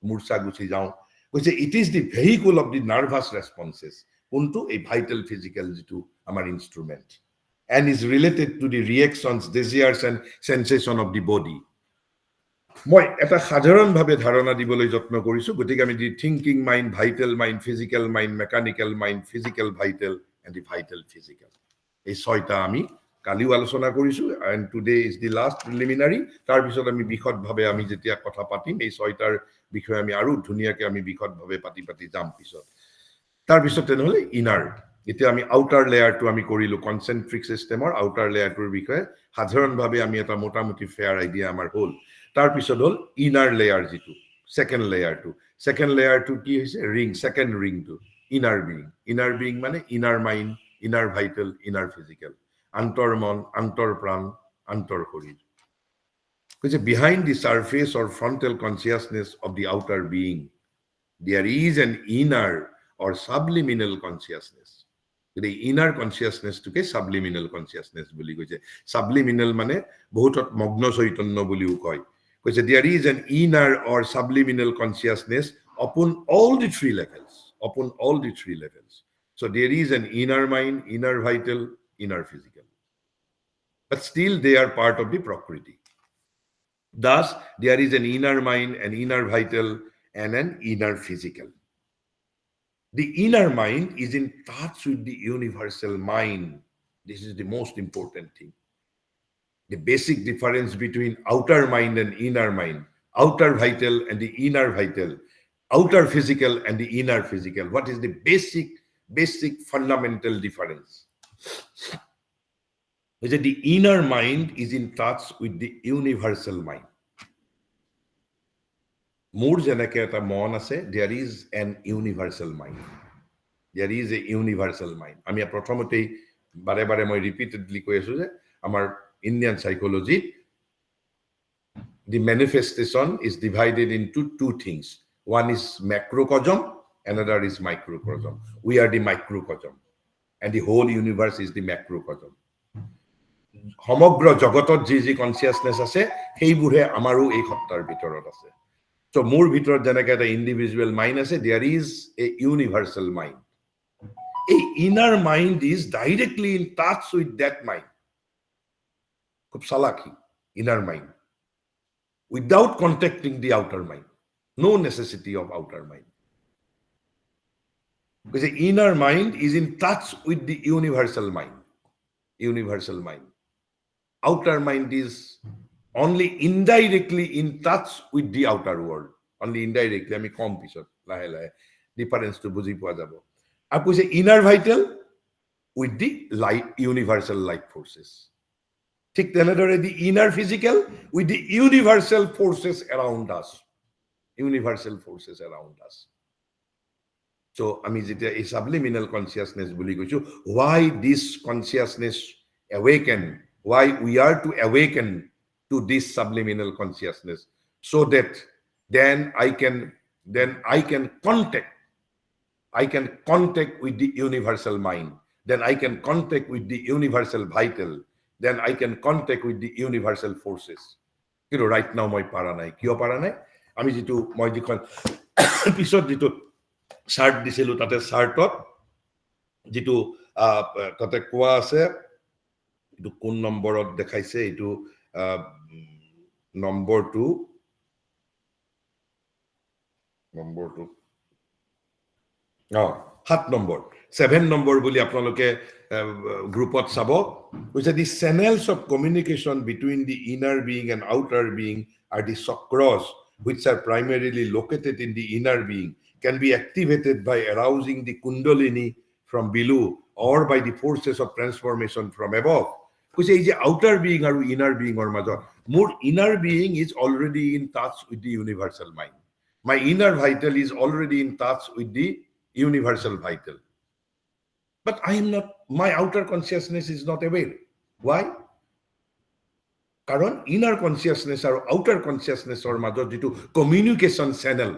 মূৰ্ছা গুচি যাওঁ কৈছে it is the vehicle of the nervous responses কোনটো এই ভাইটাল ফিজিক্যাল যেটো আমাৰ ইনস্ট্ৰুমেন্ট and is related to the reactions, desires and sensation of the body. মই এটা সাধাৰণ ভাবে ধাৰণা দিবলৈ যত্ন কৰিছো গতিকে আমি the thinking mind vital mind physical mind mechanical mind physical vital and the vital physical এই ছয়টা আমি কালিও আলোচনা কৰিছো and today is the last preliminary তাৰ পিছত আমি বিশদ ভাবে আমি যেতিয়া কথা পাতিম এই ছয়টাৰ বিষয়ে আমি আৰু ধুনিয়াকে আমি বিশদ ভাবে পাতি যাম পিছত তাৰ পিছত তেনেহলে ইনাৰ এতিয়া আমি আউটাৰ লেয়াৰটো আমি কৰিলো কনসেন্ট্ৰিক সিস্টেমৰ আউটাৰ লেয়াৰটোৰ বিষয়ে সাধাৰণ ভাবে আমি এটা মোটামুটি ফেয়াৰ আইডিয়া আমাৰ হল তাৰ পিছত হল ইনাৰ লেয়াৰ যেটো সেকেন্ড লেয়াৰটো কি হৈছে ৰিং সেকেন্ড ৰিংটো inner being মানে inner mind inner vital inner physical antor mon antor pran antor shorir because behind the surface or frontal consciousness of the outer being there is an inner or subliminal consciousness The inner consciousness toke subliminal consciousness boli koise. Subliminal mane bohutot mogno chaitanyo boliu koy. Koise there is an inner or subliminal consciousness upon all the three levels. Upon all the three levels. So there is an inner mind, inner vital, inner physical. But still they are part of the Prakriti. Thus, there is an inner mind, an inner vital, and an inner physical. The inner mind is in touch with the universal mind. This is the most important thing. The basic difference between outer mind and inner mind, outer vital and the inner vital, outer physical and the inner physical. What is the basic fundamental difference? Is that the inner mind is in touch with the universal mind. More janake eta mon ase, there is an universal mind. There is a universal mind. Ami prothomote bare moi repeatedly koi asu je amar Indian psychology, the manifestation is divided into two things. One is macrocosm, another is microcosm. We are the microcosm, and the whole universe is the macrocosm. সমগ্ৰ জগতত যি consciousness আছে সেইবোৰে আমাৰো এই সত্তাৰ ভিতৰত আছে. So মোৰ ভিতৰত যেনেকৈ এটা ইন্ডিভিজুৱেল মাইন্ড আছে, there is a universal mind. A inner mind is directly in touch with that mind. খুব চালাকি inner mind, without contacting the outer mind. No necessity of outer mind. Because the inner mind is in touch with the universal mind. Universal mind. Outer mind is only indirectly in touch with the outer world. Only indirectly. I mean, competition. Difference to buji poa jabo. Apu say inner vital with the light, universal light forces. Take another the inner physical with the universal forces around us. Universal forces around us. So, I mean, a subliminal consciousness. Why this consciousness awaken? Why we are to awaken to this subliminal consciousness, so that then I can contact with the universal mind. Then I can contact with the universal vital. Then I can contact with the universal forces. You know, right now, my paranai. Kyo paranai? Ami jitu moi jikon episode jitu chart disilu tate chartot jitu tate koa ase etu কোন নম্বৰত দেখাইছে এটো number 2 7 number 7 number বুলি আপোনালোকে গ্ৰুপত চাব which are the channels of communication between the inner being and outer being are the chakras which are primarily located in the inner being, can be activated by arousing the kundalini from below or by the forces of transformation from above. Because is the outer being or inner being or mother. More inner being is already in touch with the universal mind. My inner vital is already in touch with the universal vital. But I am not, my outer consciousness is not aware. Why? Karon inner consciousness or outer consciousness or mother due to communication channel.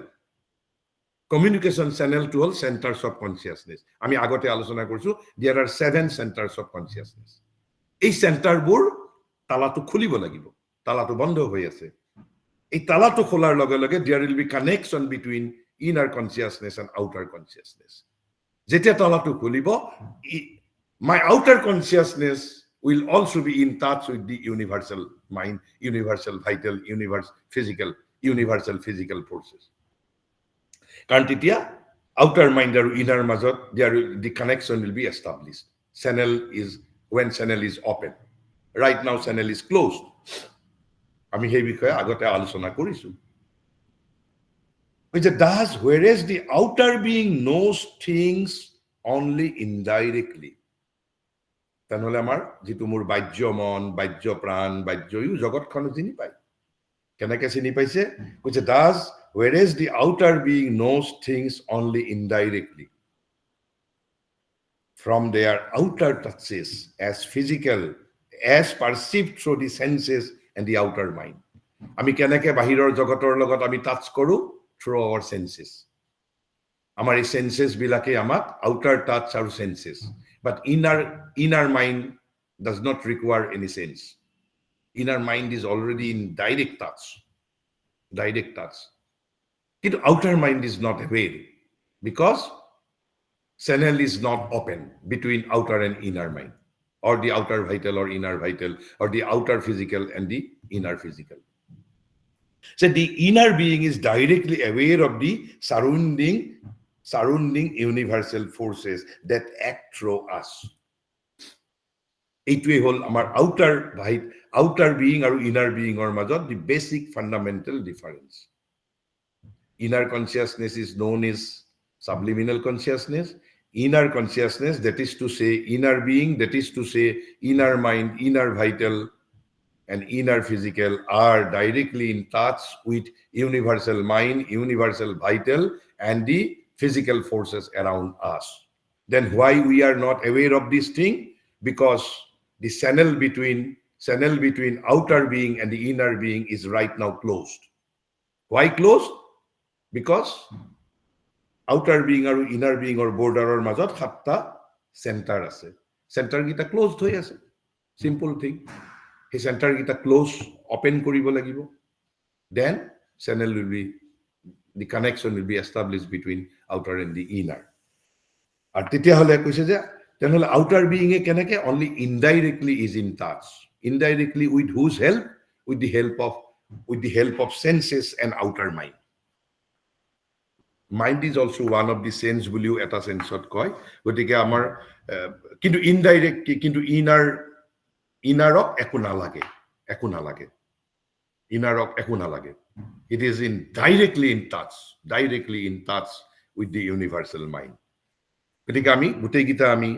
Communication channel to all centers of consciousness. Ami agote alochona korchu, there are 7 centers of consciousness. এই সেন্টাৰবোৰ তালাটো খুলিব লাগিব, তালাটো বন্ধ হৈ আছে। এই তালাটো খোলাৰ লগে লগে there will be connection between inner consciousness and outer consciousness. যেতিয়া তালাটো খুলিব, my outer consciousness will also be in touch with the universal mind, universal vital, universal physical forces. কাৰণ তেতিয়া outer mind আৰু inner মাজত the connection will be established. When channel is open. Right now channel is closed. আমি সেই বিষয়ে আগতে আলোচনা কৰিছো। Which does, whereas the outer being knows things only indirectly. তেনেহলে আমাৰ যেটো মোৰ বাহ্য মন, বাহ্য প্ৰাণ, বাহ্য জগতখন চিনি পায়। কেনেকৈ চিনি পাইছে? Which does, whereas the outer being knows things only indirectly. From their outer touches as physical, as perceived through the senses and the outer mind. আমি কেনেকৈ বাহিৰৰ জগতৰ লগত আমি টাচ কৰো? Through our senses. আমাৰ এই senses বিলাকে আমাক outer touch আৰু senses. but inner mind does not require any sense. Inner mind is already in direct touch. But outer mind is not aware because channel is not open between outer and inner mind, or the outer vital or inner vital, or the outer physical and the inner physical. So the inner being is directly aware of the surrounding universal forces that act through us. এইটোৱে হল আমাৰ outer being আৰু inner being or মাজত the basic fundamental difference. Inner consciousness is known as subliminal consciousness. Inner consciousness, that is to say inner being, that is to say inner mind, inner vital and inner physical, are directly in touch with universal mind, universal vital and the physical forces around us. Then why we are not aware of this thing? Because the channel between outer being and the inner being is right now closed. Why closed? Because outer being and inner being or border or মাজত 7টা center আছে. Center gita closed হৈ আছে. Simple thing. He center gita close open কৰিব লাগিব. Then channel will be, the connection will be established between outer and the inner. আর তেতিয়া হলে কৈছে যে তেনেহলে outer being এ কেনেকে only indirectly is in touch. Indirectly with whose help? With the help of senses and outer mind. Mind is also one of the sense বুলিও এটা সেন্সত কয়, গতিকে আমাৰ কিন্তু ইনডাইৰেক্ট কিন্তু ইনাৰক একো নালাগে it is directly in touch with the universal mind. গতিকে আমি গোটেইকেইটা আমি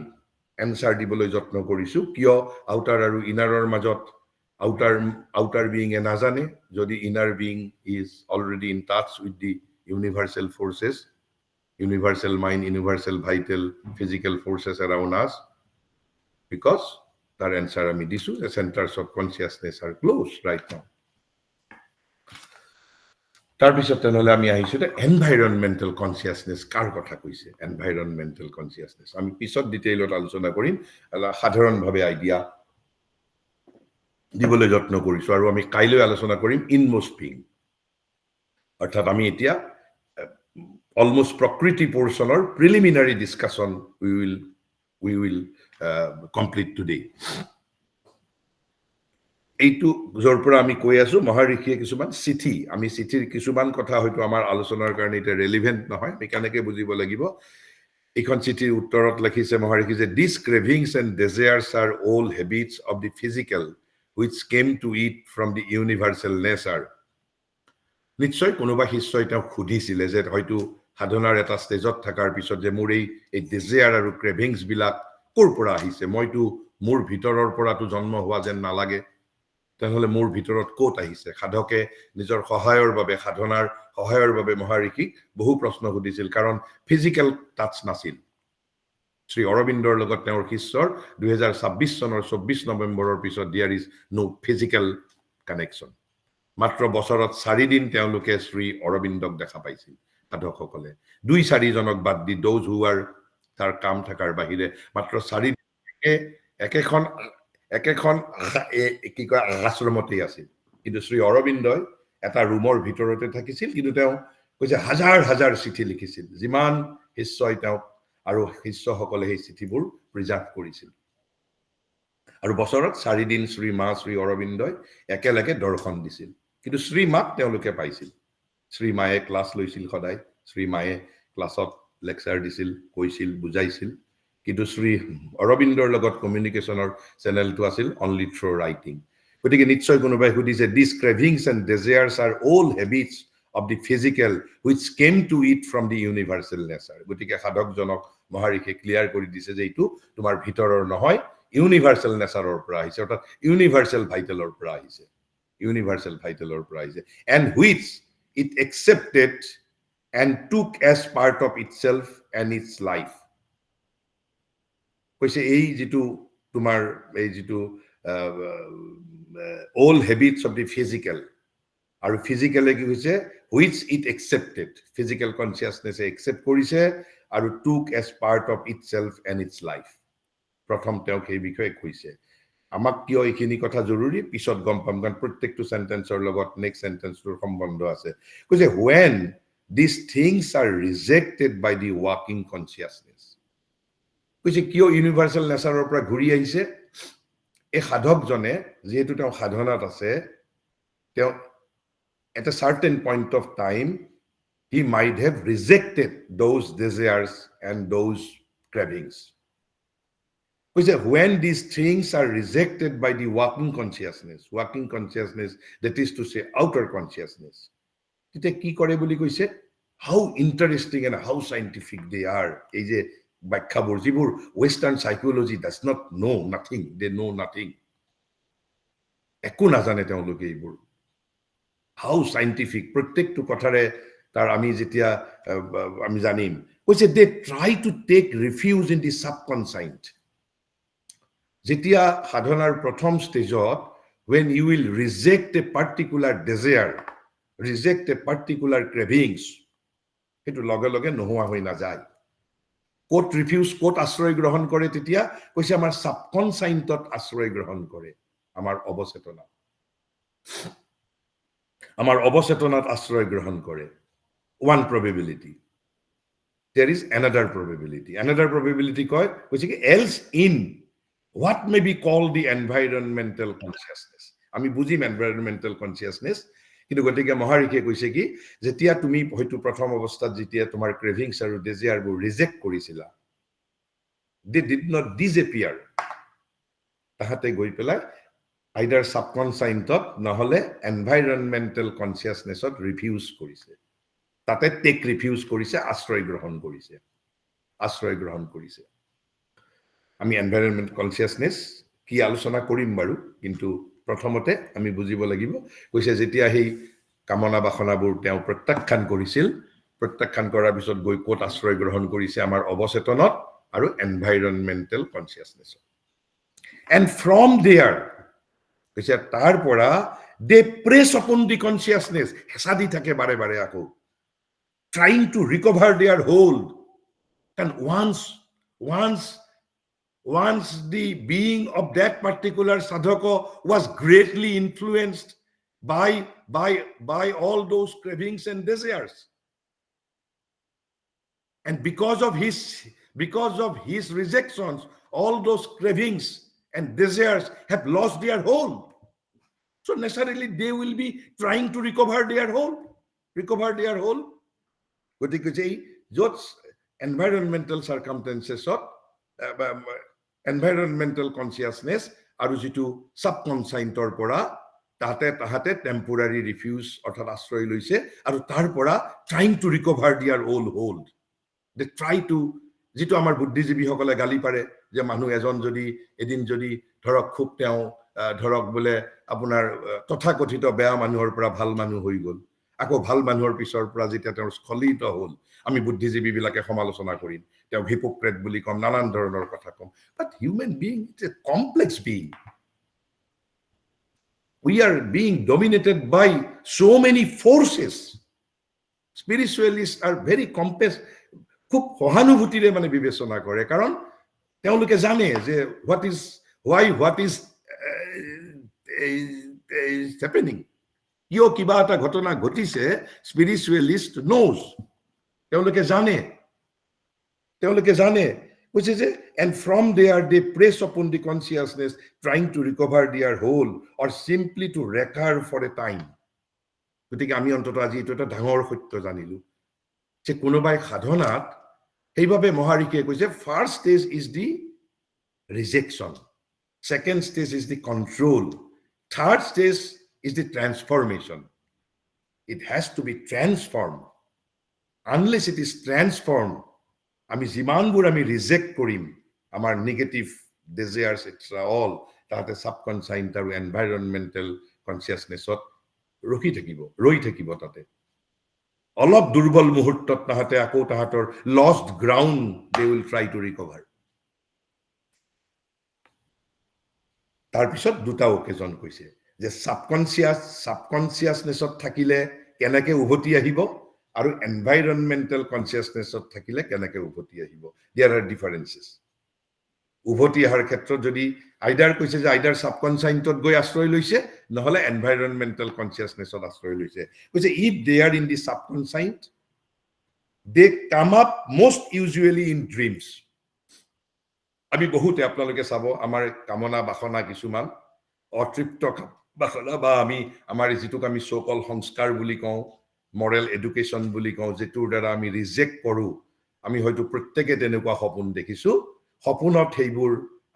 এনসাৰ দিবলৈ যত্ন কৰিছো কিয় আউটাৰ আৰু ইনাৰৰ মাজত আউটাৰ বিং এ নাজানে যদি inner being is already in touch with the universal forces, universal mind, universal vital, physical forces around us, because that answer আমি দিছো, the centers of consciousness are closed right now. তাৰপিছত তেনেহলে আমি আহিছো এনভাইৰনমেন্টাল consciousness কাৰ কথা কৈছে এনভাইৰনমেন্টাল কনসিয়াসনেস আমি পিছত ডিটেইলত আলোচনা কৰিম সাধাৰণভাৱে আইডিয়া দিবলৈ যত্ন কৰিছো আৰু আমি কাইলৈ আলোচনা কৰিম ইনমোস্ট বিং অৰ্থাৎ আমি এতিয়া almost prakriti portion or preliminary discussion we will complete today. এইটো জৰপৰা আমি কৈ আছো মহাৰিষিয়ে কিছুমান চিঠি আমি চিঠিৰ কিছুমান কথা হয়তো আমাৰ আলোচনাৰ কাৰণে এটা ৰেলেভেন্ট নহয় আমি কেনেকৈ বুজিব লাগিব এইখন চিঠিৰ উত্তৰত লিখিছে মহাৰিষি যে these cravings and desires are all habits of the physical which came to it from the universal nature. নিশ্চয় কোনোবা শিষ্যই তেওঁ খুদিছিলে যে হয়তো সাধনাৰ এটা ষ্টেজত থাকাৰ পিছত যে মোৰ এই ডিজায়াৰ আৰু ক্ৰেভিংছ বিলাক কৰ পৰা আহিছে মইতো মোৰ ভিতৰৰ পৰাটো জন্ম হোৱা যেন নালাগে তেনেহলে মোৰ ভিতৰত ক'ত আহিছে সাধকে নিজৰ সহায়ৰ বাবে সাধনাৰ সহায়ৰ বাবে মহাৰিষিক বহু প্ৰশ্ন সুধিছিল কাৰণ ফিজিক্যাল টাচ নাছিল শ্ৰী অৰবিন্দৰ লগত তেওঁৰ শিষ্যৰ 2026 চনৰ 24 নৱেম্বৰৰ পিছত there is no physical connection মাত্ৰ বছৰত 4 দিন তেওঁলোকে শ্ৰী অৰবিন্দক দেখা পাইছিল সাধকসকলে 2-4 জনক বাদ দি দোজ হু আর তাৰ কাম থাকাৰ বাহিৰে মাত্ৰ 4 দিন একেখন কি কয় আশ্ৰমতে আছিল কিন্তু শ্ৰী অৰবিন্দই এটা ৰুমৰ ভিতৰতে থাকিছিল কিন্তু তেওঁ কৈছে হাজাৰ চিঠি লিখিছিল যিমান শিষ্যই তেওঁ আৰু শিষ্যসকলে এই চিঠিবোৰ প্ৰিজাৰ্ভ কৰিছিল আৰু বছৰত 4 দিন শ্ৰী অৰবিন্দই একেলগে দৰ্শন দিছিল কিন্তু শ্ৰী মাক তেওঁলোকে পাইছিল শ্ৰী মায়ে ক্লাছ লৈছিল সদায় শ্ৰী মায়ে ক্লাছত লেকচাৰ দিছিল কৈছিল বুজাইছিল কিন্তু শ্ৰী অৰবিন্দৰ লগত কমিউনিকেশনৰ চেনেলটো আছিল অনলি থ্ৰু ৰাইটিং গতিকে নিশ্চয় কোনোবাই সুধিছে these cravings and desires are all habits of the physical which came to it from the universal nature গতিকে সাধকজনক মহাৰিষে ক্লিয়াৰ কৰি দিছে যে এইটো তোমাৰ ভিতৰৰ নহয় ইউনিভাৰ্সাল নেচাৰৰ পৰা আহিছে অৰ্থাৎ ইউনিভাৰ্সাল ভাইটেলৰ পৰা আহিছে and which it accepted and took as part of itself and its life কৈছে এই যেটো তোমাৰ এই যেটো all habits of the physical আৰু ফিজিক্যালি কি হৈছে which it accepted physical consciousness accept কৰিছে আৰু took as part of itself and its life প্ৰথম তেওঁ সেই বিষয়ে কৈছে আমাক কিয় এইখিনি কথা জৰুৰী পিছত গম পাম কাৰণ প্ৰত্যেকটো সেন্টেন্সৰ লগত নেক্সট সেন্টেন্সটোৰ সম্বন্ধ আছে কৈছে when these things are rejected by the working consciousness কৈছে কিয় ইউনিভাৰ্সাল নেচাৰৰ পৰা ঘূৰি আহিছে এই সাধকজনে যেহেতু তেওঁ সাধনাত আছে তেওঁ at a certain point of time he might have rejected those desires and those cravings because when these things are rejected by the working consciousness that is to say outer consciousness tete ki kore boli koise how interesting and how scientific they are ei je bakkhabor jibur western psychology does not know nothing they know nothing ekku najane teoloke eibur how scientific প্ৰত্যেকটো কথাৰে তাৰ আমি যেতিয়া আমি জানিম কৈছে they try to take refuge in the subconscious যেতিয়া সাধনাৰ প্ৰথম ষ্টেজত when you will reject a particular desire reject a particular cravings এটো লগে লগে নোহোৱা হৈ না যায় কোট ৰিফিউজ কোট আশ্ৰয় গ্ৰহণ কৰে তেতিয়া কৈছে আমাৰ সাবকনসাইন্টত আশ্ৰয় গ্ৰহণ কৰে আমাৰ অবচেতনাত আশ্রয় গ্রহণ করে one probability there is another probability কয় কৈছে কি else in what may be called the environmental consciousness আমি বুজিম environmental consciousness কিন্তু গতিকে মহাৰিকে কৈছে কি যেতিয়া তুমি হয়তো প্ৰথম অৱস্থাত যেতিয়া তোমাৰ ক্ৰেভিংছ আৰু ডিজায়াৰ বোৰ ৰিজেক্ট কৰিছিলা they did not disappear তাহাতে গৈ পেলাই either subconsciousত নহলে environmental consciousnessত ৰিফিউজ কৰিছে তাতে টেক ৰিফিউজ কৰিছে আশ্ৰয় গ্ৰহণ কৰিছে আমি এনভায়ৰনমেন্ট কনসিয়াসনেস কি আলোচনা কৰিম বাৰু কিন্তু প্ৰথমতে আমি বুজিব লাগিব কৈছে যেতিয়া সেই কামনা বাসনাবোৰ তেওঁ প্ৰত্যাখ্যান কৰিছিল প্ৰত্যাখ্যান কৰাৰ পিছত গৈ কোট আশ্ৰয় গ্ৰহণ কৰিছে আমাৰ অবচেতনত আৰু এনভায়ৰনমেন্টাল কনসিয়াসনেস and from there কৈছে তাৰ পৰা they press upon the consciousness হেসাদি থাকে বাৰে বাৰে আকৌ trying to recover their hold and once the being of that particular sadhaka was greatly influenced by all those cravings and desires and because of his rejections all those cravings and desires have lost their hold so necessarily they will be trying to recover their hold গতিকে যে যত environmental circumstances environmental consciousness আৰু যেটো সাবকনসাইন্টৰ পৰা তাহাতে টেম্পোৰাৰি refuse অৰ্থাৎ আশ্ৰয় লৈছে আৰু তাৰ পৰা trying to recover their old hold they try to যেটো আমাৰ বুদ্ধিজীৱী সকলে গালি পাৰে যে মানুহ এজন যদি এদিন যদি ধৰক খুব তেওঁ ধৰক বলে আপোনাৰ তথাকথিত বেয়া মানুহৰ পৰা ভাল মানুহ হৈ গল আকৌ ভাল মানুহৰ পিছৰ পৰা যেতিয়া তেওঁৰ স্খলিত হল আমি বুদ্ধিজীৱী বিলাকে সমালোচনা কৰিম তেওঁ হিপোক্ৰেট বুলি কম নানান ধৰণৰ কথা কম but human being is a complex being we are being dominated by so many forces spiritualists are very complex খুব সহানুভূতিৰে মানে বিবেচনা কৰে কাৰণ তেওঁলোকে জানে যে what is happening কিয় কিবা এটা ঘটনা ঘটিছে স্পিৰিচুৱেলিষ্ট নোজ তেওঁলোকে জানে which is and from there they press upon the consciousness trying to recover their whole or simply to recur for a time গতিকে আমি অন্তত আজি এটা ডাঙৰ সত্য জানিলো যে কোনোবাই সাধনাত সেইভাবে মহাৰিকে কৈছে first stage is the rejection second stage is the control third stage is the transformation it has to be transformed unless it is transformed আমি জিমানবোৰ আমি ৰিজেক্ট কৰিম আমাৰ নেগেটিভ ডিজায়াৰস এটসেট্ৰা অল তাতে সাবকনসাইন্ট আৰু এনভায়ৰনমেন্টাল কনসিয়াসনেসত ৰৈ থাকিব তাতে অলপ দুৰ্বল মুহূৰ্তত তাহাতে আকৌ তাহাতৰ lost ground they will try to recover তাৰ পিছত দুটা অকেজন কৈছে যে সাবকনসিয়াসনেসত থাকিলে কেনেকে উভতি আহিব আৰু এনভায়ৰনমেন্টাল কনসিয়াসনেসত থাকিলে কেনেকে উভতি আহিব there are differences উভতি অহাৰ ক্ষেত্ৰত যদি আইডাৰ কৈছে যে আইডাৰ সাবকনসাইন্টত গৈ আশ্ৰয় লৈছে নহলে এনভাইৰনমেন্টাল কনসিয়াসনেছত আশ্ৰয় লৈছে কৈছে if they are in the subconscient they come up most usually in dreams আমি বহুতে আপোনালোকে চাব আমাৰ কামনা বাসনা কিছুমান অতৃপ্ত বাসনা বা আমি আমাৰ যিটোক আমি সোকল সংস্কাৰ বুলি কওঁ মৰেল এডুকেশ্যন বুলি কওঁ যেটোৰ দ্বাৰা আমি ৰিজেক্ট কৰো আমি হয়তো প্ৰত্যেকে তেনেকুৱা সপোন দেখিছো সপোনত সেইবোৰ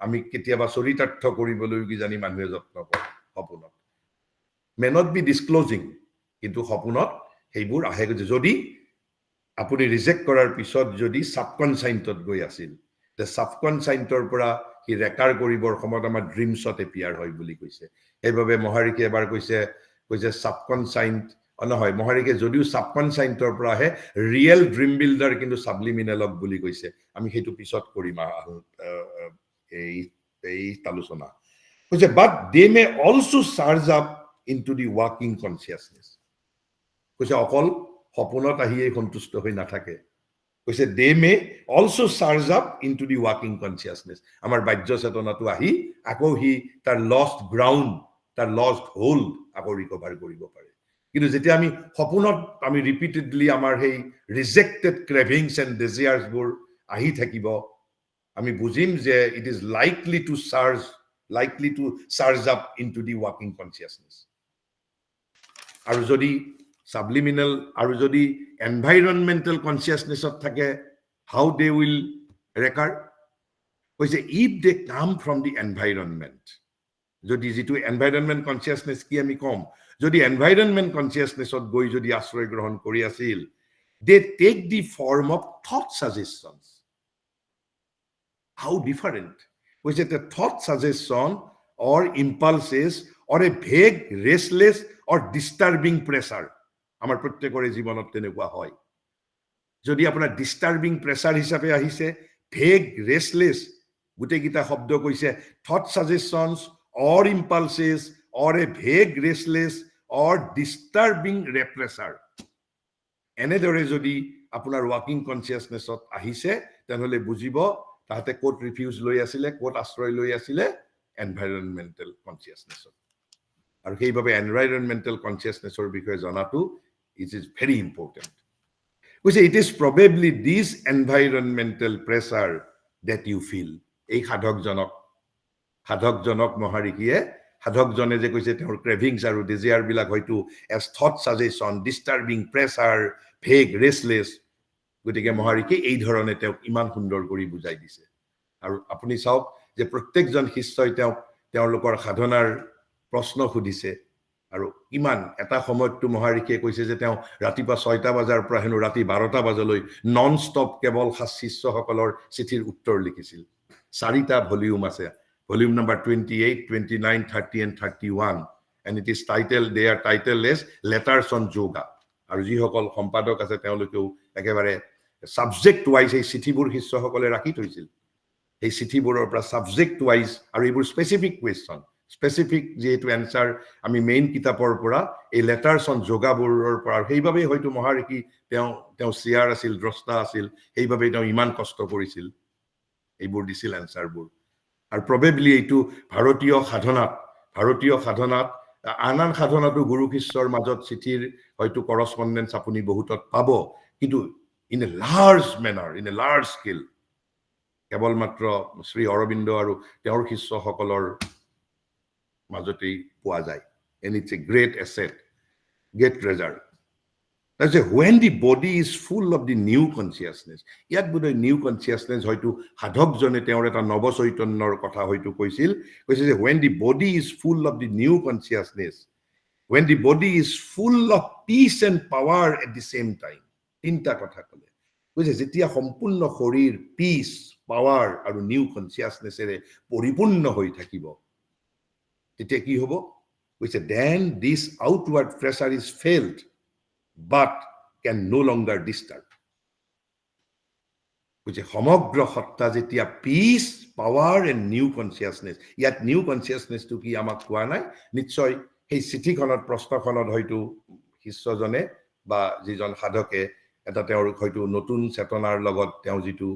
আমি কেতিয়াবা চৰিতাৰ্থ কৰিবলৈ কি জানি মানুহে যত্ন কৰে সপোনত মে নট বি ডিসক্লোজিং কিন্তু সপোনত সেইবোৰ আহে যদি আপুনি ৰিজেক্ট কৰাৰ পিছত যদি সাবকনসাইন্টত গৈ আছিল তে সাবকনসাইন্টৰ পৰা কি ৰেকাৰ কৰিবৰ সময়ত আমাৰ ড্ৰিমছত এপিয়াৰ হয় বুলি কৈছে এইভাবে মহাৰিকে এবাৰ কৈছে সাবকনসাইন্ট নহয় মহাৰিকে যদিও সাবকনসাইন্টৰ পৰা আহে ৰিয়েল ড্ৰিম বিল্ডাৰ কিন্তু সাবলিমিনেলক বুলি কৈছে আমি সেইটো পিছত কৰিম এই আলোচনা কৈছে but they may also surge up into the ৱাকিং কনসিয়াসনেস কৈছে অকল সপোনত আহিয়ে সন্তুষ্ট হৈ নাথাকে কৈছে they may also surge up into the ৱাকিং কনসিয়াসনেস আমাৰ বাহ্য চেতনাটো আহি আকৌ হি তাৰ লষ্ট গ্ৰাউণ্ড তাৰ লষ্ট হোল্ড আকৌ ৰিকভাৰ কৰিব পাৰে কিন্তু যেতিয়া আমি সপোনত আমি ৰিপিটেডলি আমাৰ সেই ৰিজেক্টেড ক্ৰেভিংছ এণ্ড ডিজায়াৰ্ছবোৰ আহি থাকিব আমি বুজিম যে it is likely to surge up into the ৱাকিং কনসিয়াসনেস আৰু যদি সাবলিমিনাল আৰু যদি এনভাইৰনমেন্টাল কনসিয়াসনেছত থাকে হাউ দে উইল ৰেকাৰ কৈছে ইফ দে কাম ফ্ৰম দি এনভাইৰনমেন্ট যদি যিটো এনভাইৰনমেন্ট কনসিয়াসনেস কি আমি কম যদি এনভাইৰনমেন্ট কনসিয়াসনেছত গৈ যদি আশ্ৰয় গ্ৰহণ কৰি আছিল দে take the form of thought suggestions how different কৈছে the thought suggestion or impulses or a vague restless or disturbing pressure আমাৰ প্ৰত্যেকৰে জীৱনত তেনেকুৱা হয় যদি আপোনাৰ ডিস্টাৰ্বিং প্ৰেসাৰ হিচাপে আহিছে ভেগ ৰেসলেস গুটেকিটা শব্দ কৈছে thought suggestions or impulses or a vague restless or disturbing repressor এনেদৰে যদি আপোনাৰ ৱাকিং কনসিয়াসনেছত আহিছে তেনেহলে বুজিব তাহাতে কোট ৰিফিউজ লৈ আছিলে কোট আশ্ৰয় লৈ আছিলে এনভাইৰনমেন্টাল কনসিয়াসনেছত আৰু সেইভাবে এনভাইৰনমেন্টাল কনসিয়াসনেছৰ বিষয়ে জনাটো it is very important কৈছে it is probably this environmental pressure that you feel এই সাধকজনক মহাৰিকিয়ে সাধকজনে যে কৈছে তেওঁৰ ক্ৰেভিংছ আৰু ডিজায়াৰ বিলাক হয়তো as thought suggestion disturbing pressure vague restless গতিকে মহাৰিকে এই ধৰণে তেওঁ ইমান সুন্দৰ কৰি বুজাই দিছে আৰু আপুনি চাওক যে প্ৰত্যেকজন শিষ্যই তেওঁলোকৰ সাধনাৰ প্ৰশ্ন সুধিছে আৰু ইমান এটা সময়তটো মহাৰিকে কৈছে যে তেওঁ ৰাতিপুৱা 6টা বজাৰ পৰা হেনো ৰাতি 12টা বজালৈ নন ষ্টপ কেৱল শিষ্যসকলৰ চিঠিৰ উত্তৰ লিখিছিল 4টা ভলিউম আছে volume number 28 29 30 and 31 and it is titled they are titleless letters on yoga আৰু যিসকল সম্পাদক আছে তেওঁলোকেও একেবাৰে সাবজেক্ট ওয়াইজ এই চিঠিবোৰ শিষ্যসকলে ৰাখি থৈছিল এই চিঠিবোৰৰ পৰা সাবজেক্ট ওয়াইজ আৰু এইবোৰ স্পেসিফিক কোৱেশ্চন স্পেসিফিক যেটো আনসাৰ আমি মেইন কিতাপৰ পৰা এই লেটাৰছ অন যোগাবোৰৰ পৰা সেইভাবে হয়তো মহাৰিকি তেওঁ সিয়াৰ আছিল দ্ৰষ্টা আছিল সেইভাবে তেওঁ ইমান কষ্ট কৰিছিল এইবোৰ দিছিল আনসাৰবোৰ আৰু প্ৰবেবলি এইটো ভাৰতীয় সাধনাত আনান সাধনাটো গুৰু শিষ্যৰ মাজত চিঠিৰ হয়তো কৰস্পন্ডেন্স আপুনি বহুতত পাব কিন্তু in a large manner in a large scale কেৱল মাত্ৰ শ্ৰী অৰবিন্দ আৰু তেওঁৰ শিষ্যসকলৰ মাজতেই পোৱা যায় and it's a great asset great treasure that's when the body is full of the new consciousness ইয়াত বোধ নিউ কনসিয়াসনেস হয়তো সাধকজনে তেওঁৰ এটা নৱ চৈতন্যৰ কথা হয়তো কৈছে যে when the body is full of the new consciousness when the body is full of peace and power at the same time তিনটা কথা কলে কৈছে যেতিয়া সম্পূৰ্ণ শৰীৰ পিস পাৱাৰ আৰু নিউ কনসিয়াসনেসেৰে পৰিপূৰ্ণ হৈ থাকিব তেতিয়া কি হ'ব কৈছে then this outward pressure is felt but can no longer disturb কৈছে সমগ্ৰ সত্তা যেতিয়া piece power and new consciousness ইয়াত নিউ কনসিয়াসনেসটো কি আমাক কোৱা নাই নিশ্চয় সেই চিঠিখনত প্ৰশ্নখনত হয়তো শিষ্যজনে বা যিজন সাধকে এটা তেওঁৰ হয়তো নতুন চেতনাৰ লগত তেওঁ যিটো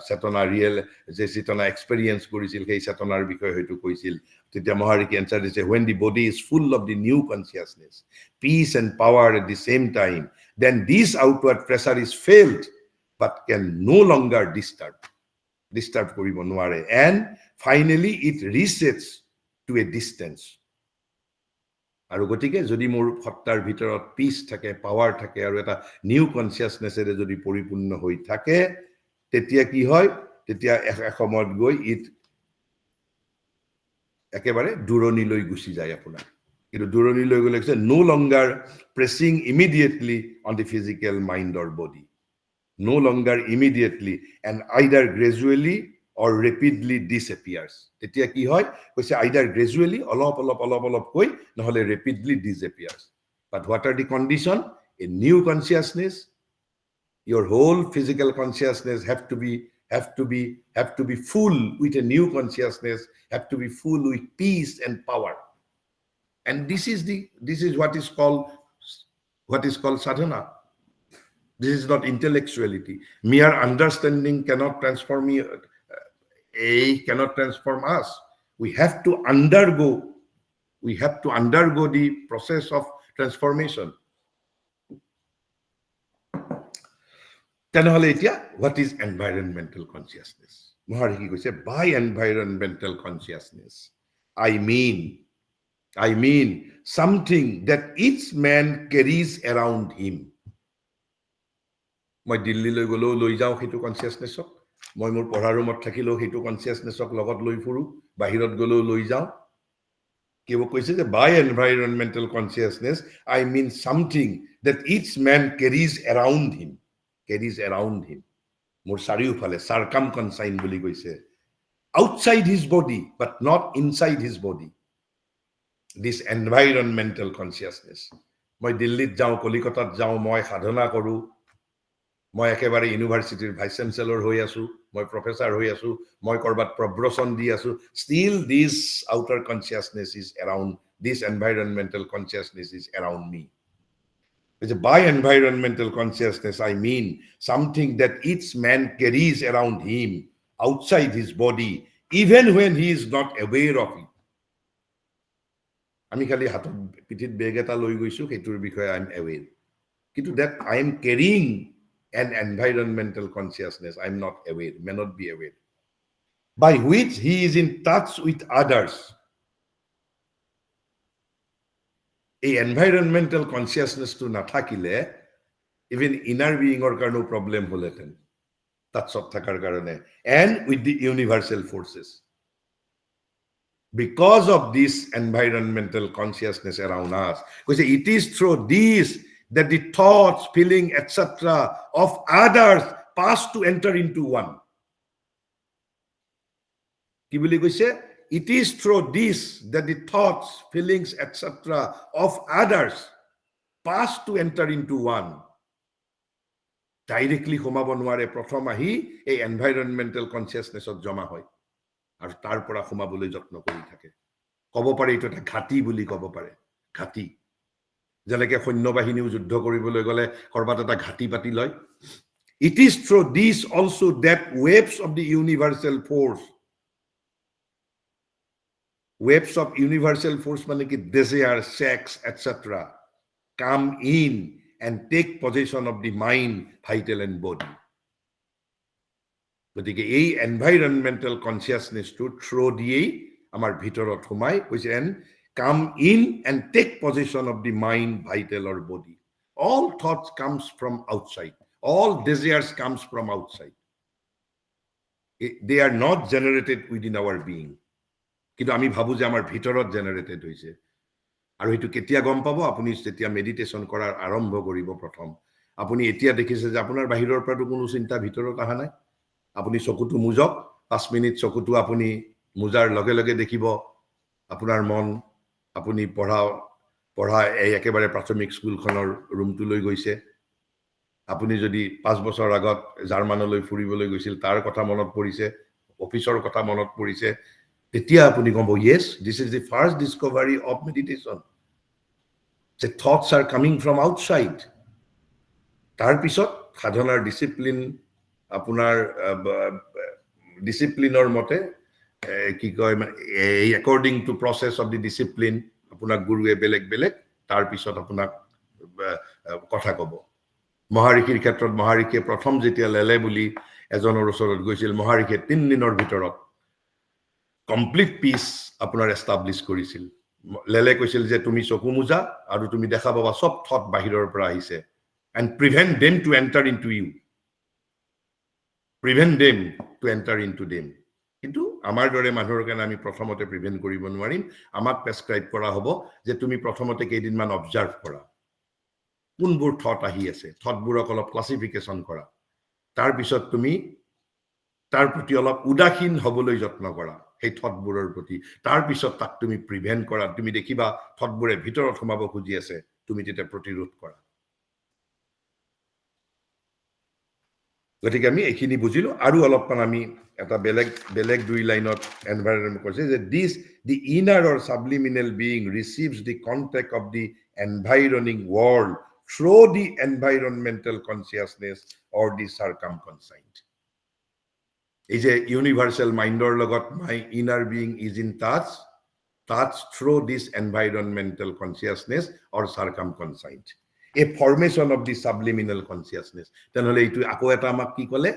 চেতনা ৰিয়েল যে চেতনা এক্সপেৰিয়েন্স কৰিছিল সেই চেতনাৰ বিষয়ে হয়তো কৈছিল তেতিয়া মহাৰিকি এনসাৰ দিছে when the body is full of the new consciousness peace and power at the same time then this outward pressure is felt but can no longer disturb কৰিব নোৱাৰে and finally it resets to a distance আৰু গতিকে যদি মোৰ সত্তাৰ ভিতৰত piece থাকে power থাকে আৰু এটা নিউ কনসিয়াসনেসেৰে যদি পৰিপূৰ্ণ হৈ থাকে তেতিয়া কি হয় তেতিয়া একসময়ত গৈ ইট একেবাৰে দূৰণিলৈ গুচি যায় আপোনাৰ কিন্তু দূৰণিলৈ গলে no longer pressing immediately on the physical mind or body no longer immediately and either gradually or rapidly disappears তেতিয়া কি হয় কৈছে either gradually অলপ কৈ নহলে rapidly disappears but what are the condition a new consciousness your whole physical consciousness have to be full with a new consciousness have to be full with peace and power and this is what is called sadhana. This is not intellectuality. Mere understanding cannot transform us. We have to undergo the process of transformation. Tenhole etia, what is environmental consciousness? Mahariki koise by environmental consciousness, I mean something that each man carries around him. মই দিল্লীলৈ গ'লেও লৈ যাওঁ সেইটো কনসিয়াসনেসক মই মোৰ পঢ়া ৰুমত থাকিলেও সেইটো কনসিয়াসনেসক লগত লৈ ফুৰো বাহিৰত গ'লেও লৈ যাওঁ কেৱল কৈছে যে by environmental consciousness I mean something that each man carries around him মোৰ চাৰিওফালে সাৰ্কামকনসাইন বুলি কৈছে outside his body but not inside his body this environmental consciousness মই দিল্লীত যাওঁ কলিকতাত যাওঁ মই সাধনা কৰো মই একেবাৰে ইউনিভাৰ্সিটিৰ ভাইস চ্যান্সেলৰ হৈ আছো মই প্ৰফেসৰ হৈ আছো মই কৰবাত প্ৰব্ৰচন দি আছো still this outer consciousness is around this environmental consciousness is around me by environmental consciousness I mean something that each man carries around him outside his body even when he is not aware of it আমি খালি হাতত পিঠিত বেগ এটা লৈ গৈছো সেইটোৰ বিষয়ে I am aware কিন্তু that I am carrying an environmental consciousness I'm not aware, may not be aware, by which he is in touch with others. A environmental consciousness to nathakile even inner being or karno problem holeten touch of thakar karone and with the universal forces because of this environmental consciousness around us because it is through this that the thoughts, feeling, etc. of others pass to enter into one. Ki boli koise? It is through this that the thoughts, feelings, etc. of others pass to enter into one. Directly khomabo nware prothom ahi ei environmental consciousness ot joma hoy. Ar tar pora khomabole jotno kori thake. Kobo pare eto eta ghati boli kobo pare. Ghati. যেনেকে সৈন্যবাহিনীও যুদ্ধ কৰিবলৈ গলে কৰবাত এটা ঘাটি পাতি লয় it is through this also that waves of the universal force মানে কি desire sex etc come in and take possession of the mind vital and body গতিকে এই এনভাইৰনমেন্টাল কনসিয়াসনেস টু থ্ৰো দিয়েই আমাৰ ভিতৰত সোমাই কৈছে come in and take possession of the mind, vital or body. All thoughts comes from outside. All desires comes from outside. They are not generated within our being. কিন্তু আমি ভাবো যে আমাৰ ভিতৰত জেনাৰেটেড হৈছে আৰু এটো কেতিয়া গম পাবো আপুনি যেতিয়া মেডিটেশন কৰাৰ আৰম্ভ কৰিব প্ৰথম আপুনি এতিয়া দেখিছে যে আপোনাৰ বাহিৰৰ পৰা কোনো চিন্তা ভিতৰত আহা নাই আপুনি চকুটো মুজক 5 মিনিট চকুটো আপুনি মুজাৰ লগে লগে দেখিব আপোনাৰ মন আপুনি পঢ়া এই একেবাৰে প্ৰাথমিক স্কুলখনৰ ৰুমটো লৈ গৈছে আপুনি যদি 5 বছৰ আগত জাৰ্মানলৈ ফুৰিবলৈ গৈছিল তাৰ কথা মনত পৰিছে অফিচৰ কথা মনত পৰিছে তেতিয়া আপুনি গম yes this is the first discovery of meditation the thoughts are coming from outside তাৰ পিছত সাধনাৰ ডিসিপ্লিন আপোনাৰ ডিসিপ্লিনৰ মতে কি কয় according to process of the discipline আপোনাক গুৰুৱে বেলেগ বেলেগ তাৰ পিছত আপোনাক কথা কব মহাৰিষিৰ ক্ষেত্ৰত মহাৰিষিয়ে প্ৰথম যেতিয়া লেলে বুলি এজনৰ ওচৰত গৈছিল মহাৰিষিয়ে 3 দিনৰ ভিতৰত কমপ্লিট পিস আপোনাৰ এস্টাবলিশ কৰিছিল লেলে কৈছিল যে তুমি চকু মুজা আৰু তুমি দেখা পাবা সব থট বাহিৰৰ পৰা আহিছে and prevent them to enter into you prevent them to enter into them কিন্তু আমাৰ দৰে মানুহৰ কাৰণে আমি প্ৰথমতে প্ৰিভেন্ট কৰিব নোৱাৰিম আমাক প্ৰেসক্ৰাইব কৰা হ'ব যে তুমি প্ৰথমতে কেইদিনমান অবজাৰ্ভ কৰা কোনবোৰ থট আহি আছে থটবোৰক অলপ ক্লাসিফিকেশন কৰা তাৰ পিছত তুমি তাৰ প্ৰতি অলপ উদাসীন হ'বলৈ যত্ন কৰা এই থটবোৰৰ প্ৰতি তাৰ পিছত তাক তুমি প্ৰিভেন্ট কৰা তুমি দেখিবা থটবোৰে ভিতৰত সোমাব খুজি আছে তুমি তেতিয়া প্ৰতিৰোধ কৰা গতিকে আমি এখিনি বুজিলো আৰু অলপমান আমি এটা বেলেগ দুই লাইনত এনভাইৰনমেন্ট কৈছে যে this the inner or subliminal being receives the contact of the environing world through the environmental consciousness or the circumconscient এই যে ইউনিভাৰ্সাল মাইন্ডৰ লগত my inner being is in touch through this environmental consciousness or circumconscient a formation of the subliminal consciousness তেনেহলে এইটো আকো এটা আমাক কি কলে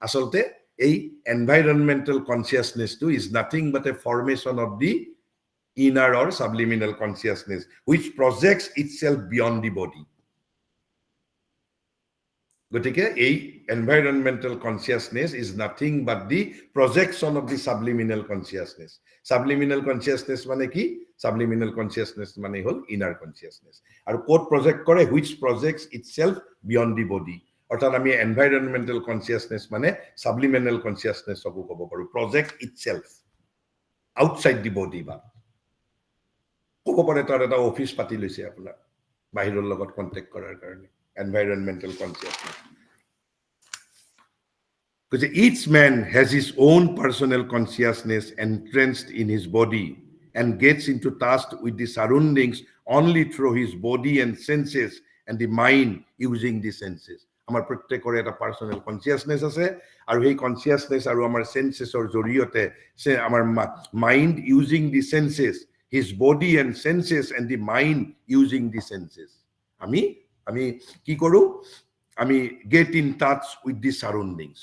আসলতে এই environmental consciousness to is nothing but a formation of the inner or subliminal consciousness which projects itself beyond the body গতিকে এই environmental consciousness is nothing but the projection of the subliminal consciousness subliminal consciousness মানে কি subliminal consciousness মানে হল inner consciousness আৰু code project কৰে which projects itself beyond the body অৰ্থাৎ আমি environmental consciousness মানে subliminal consciousness হব ক'ব পাৰো project itself outside the body বা ক'ব পাৰে তাৰ এটা অফিস পাতি লৈছে আপোনাৰ বাহিৰৰ লগত কন্টাক্ট কৰাৰ কাৰণে environmental consciousness because each man has his own personal consciousness entrenched in his body and gets into touch with the surroundings only through his body and senses and the mind using the senses আমাৰ প্ৰত্যেকৰ এটা personal consciousness আছে আৰু এই consciousness আৰু আমাৰ সেন্সেছৰ জৰিয়তে আমাৰ mind using the senses his body and senses and the mind using the senses আমি কি কৰো আমি get in touch with the surroundings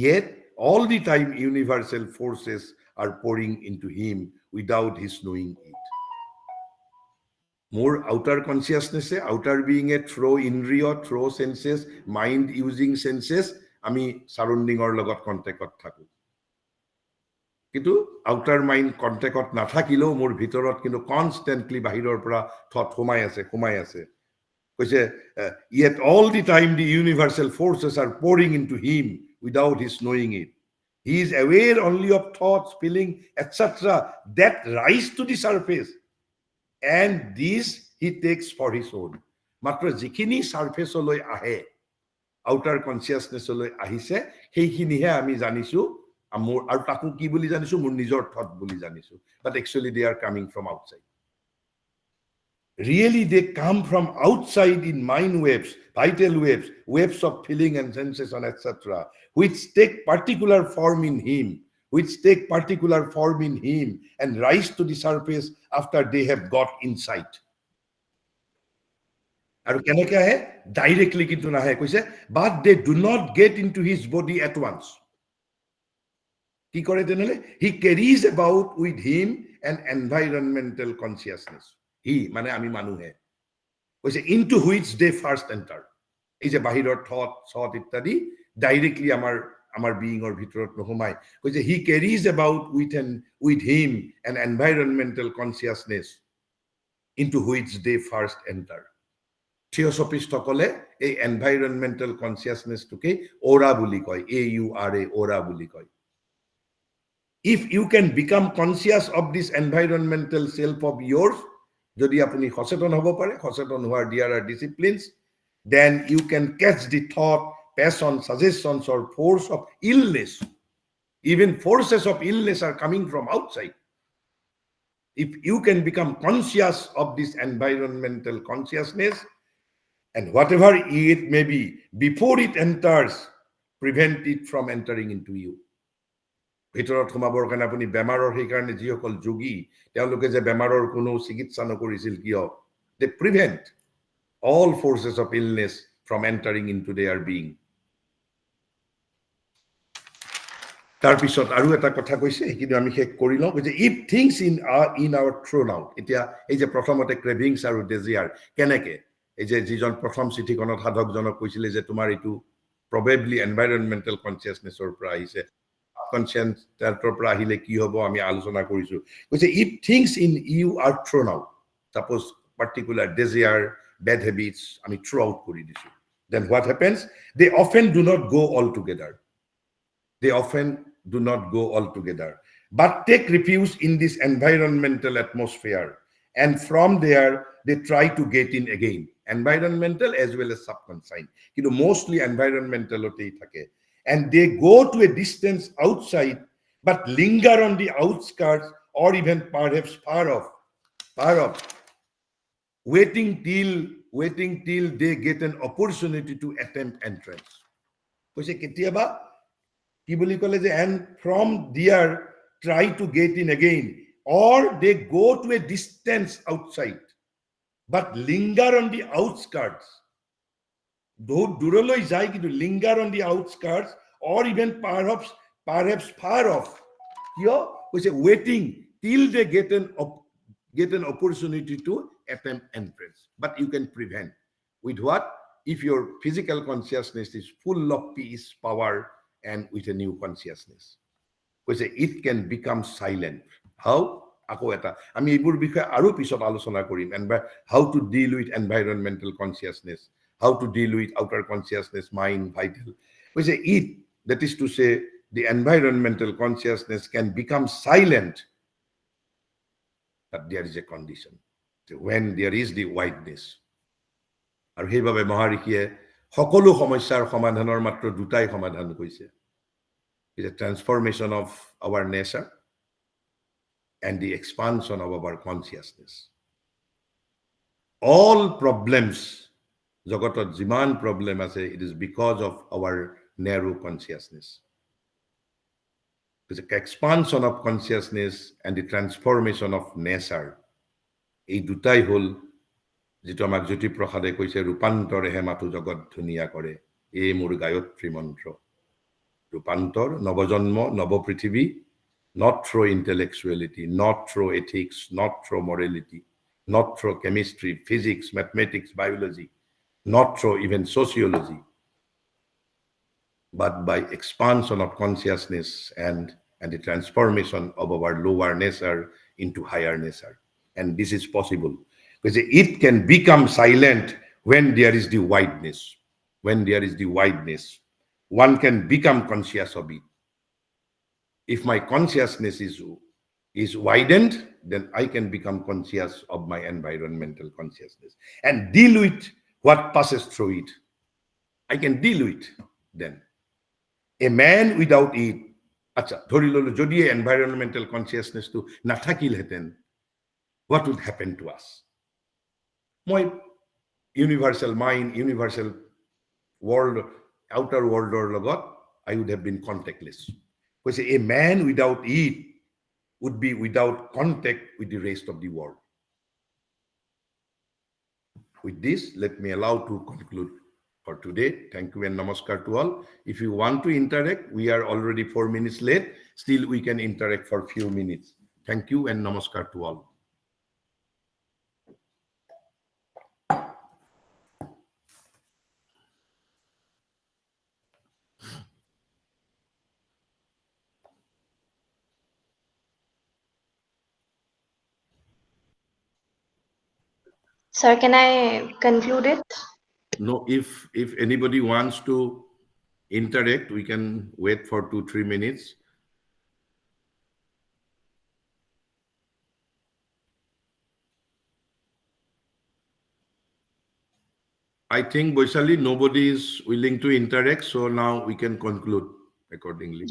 yet all the time universal forces are pouring into him without his knowing it more outer consciousness outer being a through indriya through senses mind using senses আমি surrounding or লগত কন্টাক্টত থাকো কিন্তু outer mind কন্টেক্টত নাথাকিলেও মোৰ ভিতৰত কিন্তু constantly বাহিৰৰ পৰা থট সোমাই আছে কৈছে yet all the time the universal forces are pouring into him without his knowing it he is aware only of thoughts feeling etc that rise to the surface and these he takes for his own মাত্ৰ যিখিনি সাৰফেসলৈ আহে outer কনসিয়াসনেসলৈ আহিছে সেইখিনিহে আমি জানিছো মোৰ আৰু তাকো কি বুলি জানিছো মোৰ নিজৰ থট বুলি জানিছো but actually they are coming from outside really they come from outside in mind waves vital waves of feeling and sensation etc which take particular form in him and rise to the surface after they have got insight আৰু কেনেকৈ আহে directly কিন্তু নাহে কৈছে but they do not get into his body at once কি কৰে তেনেহলে he carries about with him an environmental consciousness he মানে আমি মানুহে কৈছে into which they first enter এই যে বাহিৰৰ থট ইত্যাদি ডাইৰেক্টলি আমাৰ বিইংৰ ভিতৰত নহমাই কৈছে he carries about with him an environmental consciousness into which they first enter theosophist সকলে এই এনভাইৰনমেন্টাল কনসিয়াসনেসটোকে অৰা বুলি কয় AURA অৰা বুলি কয় if you can become conscious of this environmental self of yours যদি আপুনি সচেতন হ'ব পাৰে সচেতন হোৱাৰ there are disciplines then you can catch the thought passion suggestions or force of illness even forces of illness are coming from outside if you can become conscious of this environmental consciousness And whatever it may be, before it enters, prevent it from entering into you. ভিতৰত সোমাবৰ কাৰণে আপুনি বেমাৰৰ সেইকাৰণে যিসকল যোগী তেওঁলোকে যে বেমাৰৰ কোনো চিকিৎসা নকৰিছিল কিয় they prevent all forces of illness from entering into their being. তাৰপিছত আৰু এটা কথা কৈছে সেইখিনি আমি শেষ কৰি লওঁ যে if things in our thrown out এতিয়া এই যে প্ৰথমতে ক্ৰেভিংছ আৰু ডেজিয়াৰ কেনেকে এই যে যিজন প্ৰথম চিঠিখনত সাধকজনক কৈছিলে যে তোমাৰ এইটো probably environmental consciousness-ৰ পৰা আহিছে conscience পৰা আহিলে কি হ'ব আমি আলোচনা কৰিছো কৈছে if things in you are thrown out suppose particular desire bad habits আমি throw out কৰি দিছো then what happens they often do not go all together but take refuge in this environmental atmosphere and from there they try to get in again environmental as well as subconscious কিন্তু mostly environmentality থাকে and they go to a distance outside but linger on the outskirts or even perhaps far off waiting till they get an opportunity to attempt entrance কৈছে কেতিয়াবা কি বুলি কলে যে and from there try to get in again or they go to a distance outside but linger on the outskirts দূৰলৈ যায় কিন্তু linger on the outskirts or even perhaps far off কিয় কৈছে waiting till they get an opportunity to attempt entrance but you can prevent with what if your physical consciousness is full of peace power and with a new consciousness কৈছে it can become silent how আকৌ এটা আমি এইবোৰ বিষয়ে আৰু পিছত আলোচনা কৰিম and how to deal with environmental consciousness how to deal with outer consciousness mind vital কৈছে it that is to say the environmental consciousness can become silent but there is a condition when there is the wideness আৰু সেইভাবে মহাৰিষিয়ে সকলো সমস্যাৰ সমাধানৰ মাত্ৰ দুটাই সমাধান কৈছে is a transformation of our nature and the expansion of our consciousness. All problems, Jagotot Jiman problem as it is because of our narrow consciousness. It's the expansion of consciousness and the transformation of nature. এই দুটাই হল যেটো আমাক জ্যোতি প্ৰসাদে কৈছে ৰূপান্তৰেহে মাথো জগত ধুনিয়া কৰে এই মোৰ গায়ত্ৰী মন্ত্ৰ ৰূপান্তৰ নৱজন্ম নৱ পৃথিৱী not through intellectuality not through ethics not through morality not through chemistry physics mathematics biology not through even sociology but by expansion of consciousness and the transformation of our lower nature into higher nature and this is possible because it can become silent when there is the wideness one can become conscious of it if my consciousness is widened then I can become conscious of my environmental consciousness and deal with what passes through it I can deal with then a man without it acha dhori lolo jodi environmental consciousness to nathakil heten what would happen to us my universal mind universal world outer world or logot I would have been contactless because a man without it would be without contact with the rest of the world. With this, let me allow to conclude for today. Thank you and namaskar to all. If you want to interact, we are already 4 minutes late. Still, we can interact for a few minutes. Thank you and namaskar to all. Sir, can I conclude it? No, if anybody wants to interact, we can wait for 2-3 minutes. I think, Boisali, nobody is willing to interact, so now we can conclude accordingly.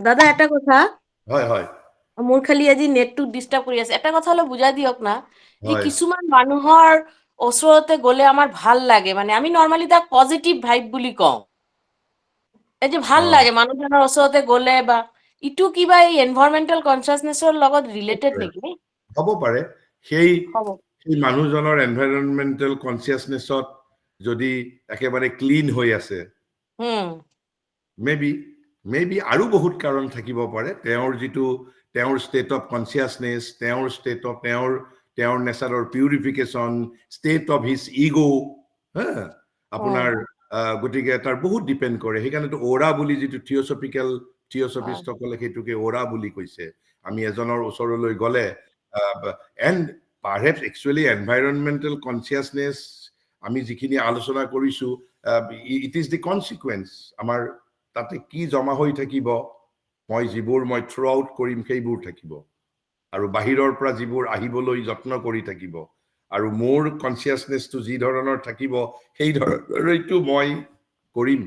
দাদা এটা কথা হয় হয় মোৰ খালি আজি নেটটো disturb কৰি আছে এটা কথা হলো বুজাই দিয়ক না যে হয় কিছুমান মানুহৰ ওচৰতে গ'লে আমাৰ ভাল লাগে মানে আমি নৰ্মালি তাক পজিটিভ ভাইব বুলি কওঁ এই যে ভাল লাগে মানুহজনৰ ওচৰতে গ'লে বা ইটো কিবা এই এনভাইৰনমেন্টেল কনচিয়াছনেছৰ লগত ৰিলেটেড নেকি হ'ব পাৰে সেই হ'ব সেই মানুহজনৰ এনভাইৰনমেন্টেল কনচিয়াছনেছত যদি একেবাৰে ক্লিন হৈ আছে মেবি আৰু বহুত কাৰণ থাকিব পাৰে তেওঁৰ যিটো তেওঁৰ ষ্টেট অফ কনচিয়াছনেছ তেওঁৰ ষ্টেট অফ তেওঁৰ নেচাৰৰ purification state of his ego' আপোনাৰ গতিকে তাৰ বহুত ডিপেণ্ড কৰে সেইকাৰণেতো অ'ৰা বুলি যিটো থিঅচফিষ্টসকলে সেইটোকে অ'ৰা বুলি কৈছে আমি এজনৰ ওচৰলৈ গ'লে এণ্ড পাৰহেপছ একচুৱেলি এনভাইৰনমেণ্টেল কনচিয়াছনেছ আমি যিখিনি আলোচনা কৰিছো ইট ইজ দি কনচিকুৱেঞ্চ আমাৰ তাতে কি জমা হৈ থাকিব মই যিবোৰ মই থ্ৰু আউট কৰিম সেইবোৰ থাকিব আৰু বাহিৰৰ পৰা যিবোৰ আহিবলৈ যত্ন কৰি থাকিব আৰু মোৰ কনচিয়াছনেছটো যি ধৰণৰ থাকিব সেই ধৰণৰেইটো মই কৰিম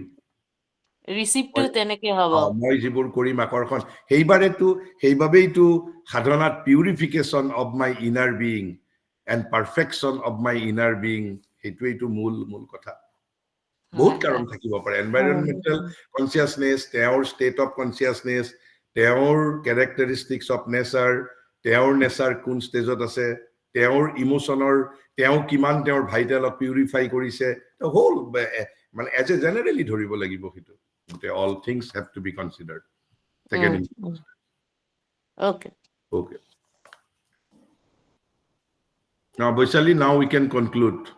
ৰিচিপ্টটো তেনেকে হ'ব মই যিবোৰ কৰিম আকৰ্ষণ সেইবাবেইতো সাধনাত purification of my inner being and perfection of my inner being সেইটোৱেইটো মূল কথা বহুত কাৰণ থাকিব পাৰে এনভাইৰনমেন্টেল কনচিয়াছনেছ তেওঁৰ ষ্টেট অফ কনচিয়াছনেছ তেওঁৰ কেৰেক্টাৰিষ্টিক্স অফ নেচাৰ তেওঁৰ নেচাৰ কোন ষ্টেজত আছে তেওঁৰ ইমোচনৰ তেওঁ কিমান তেওঁৰ ভাইটেলক পিউৰিফাই কৰিছে হোল মানে এজ এ জেনেৰেলি ধৰিব লাগিব সেইটো all things have to be considered okay now Vaishali now we can conclude.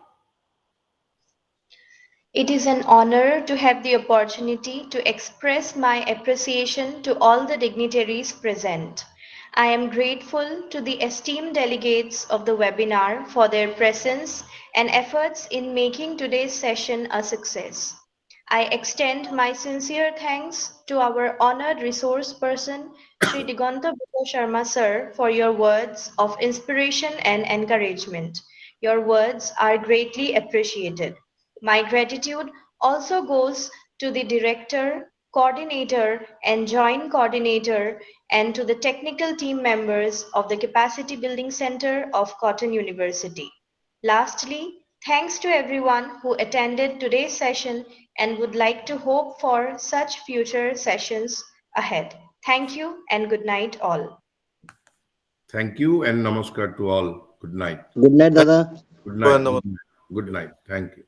It is an honor to have the opportunity to express my appreciation to all the dignitaries present. I am grateful to the esteemed delegates of the webinar for their presence and efforts in making today's session a success. I extend my sincere thanks to our honored resource person, Shri Diganta Bhutta Sharma sir, for your words of inspiration and encouragement. Your words are greatly appreciated. My gratitude also goes to the director, coordinator, and joint coordinator, and to the technical team members of the Capacity Building Center of Cotton University. Lastly, thanks to everyone who attended today's session and would like to hope for such future sessions ahead. Thank you and good night all. Thank you and namaskar to all. Good night. Good night, Dada. Good night. Good night. Thank you.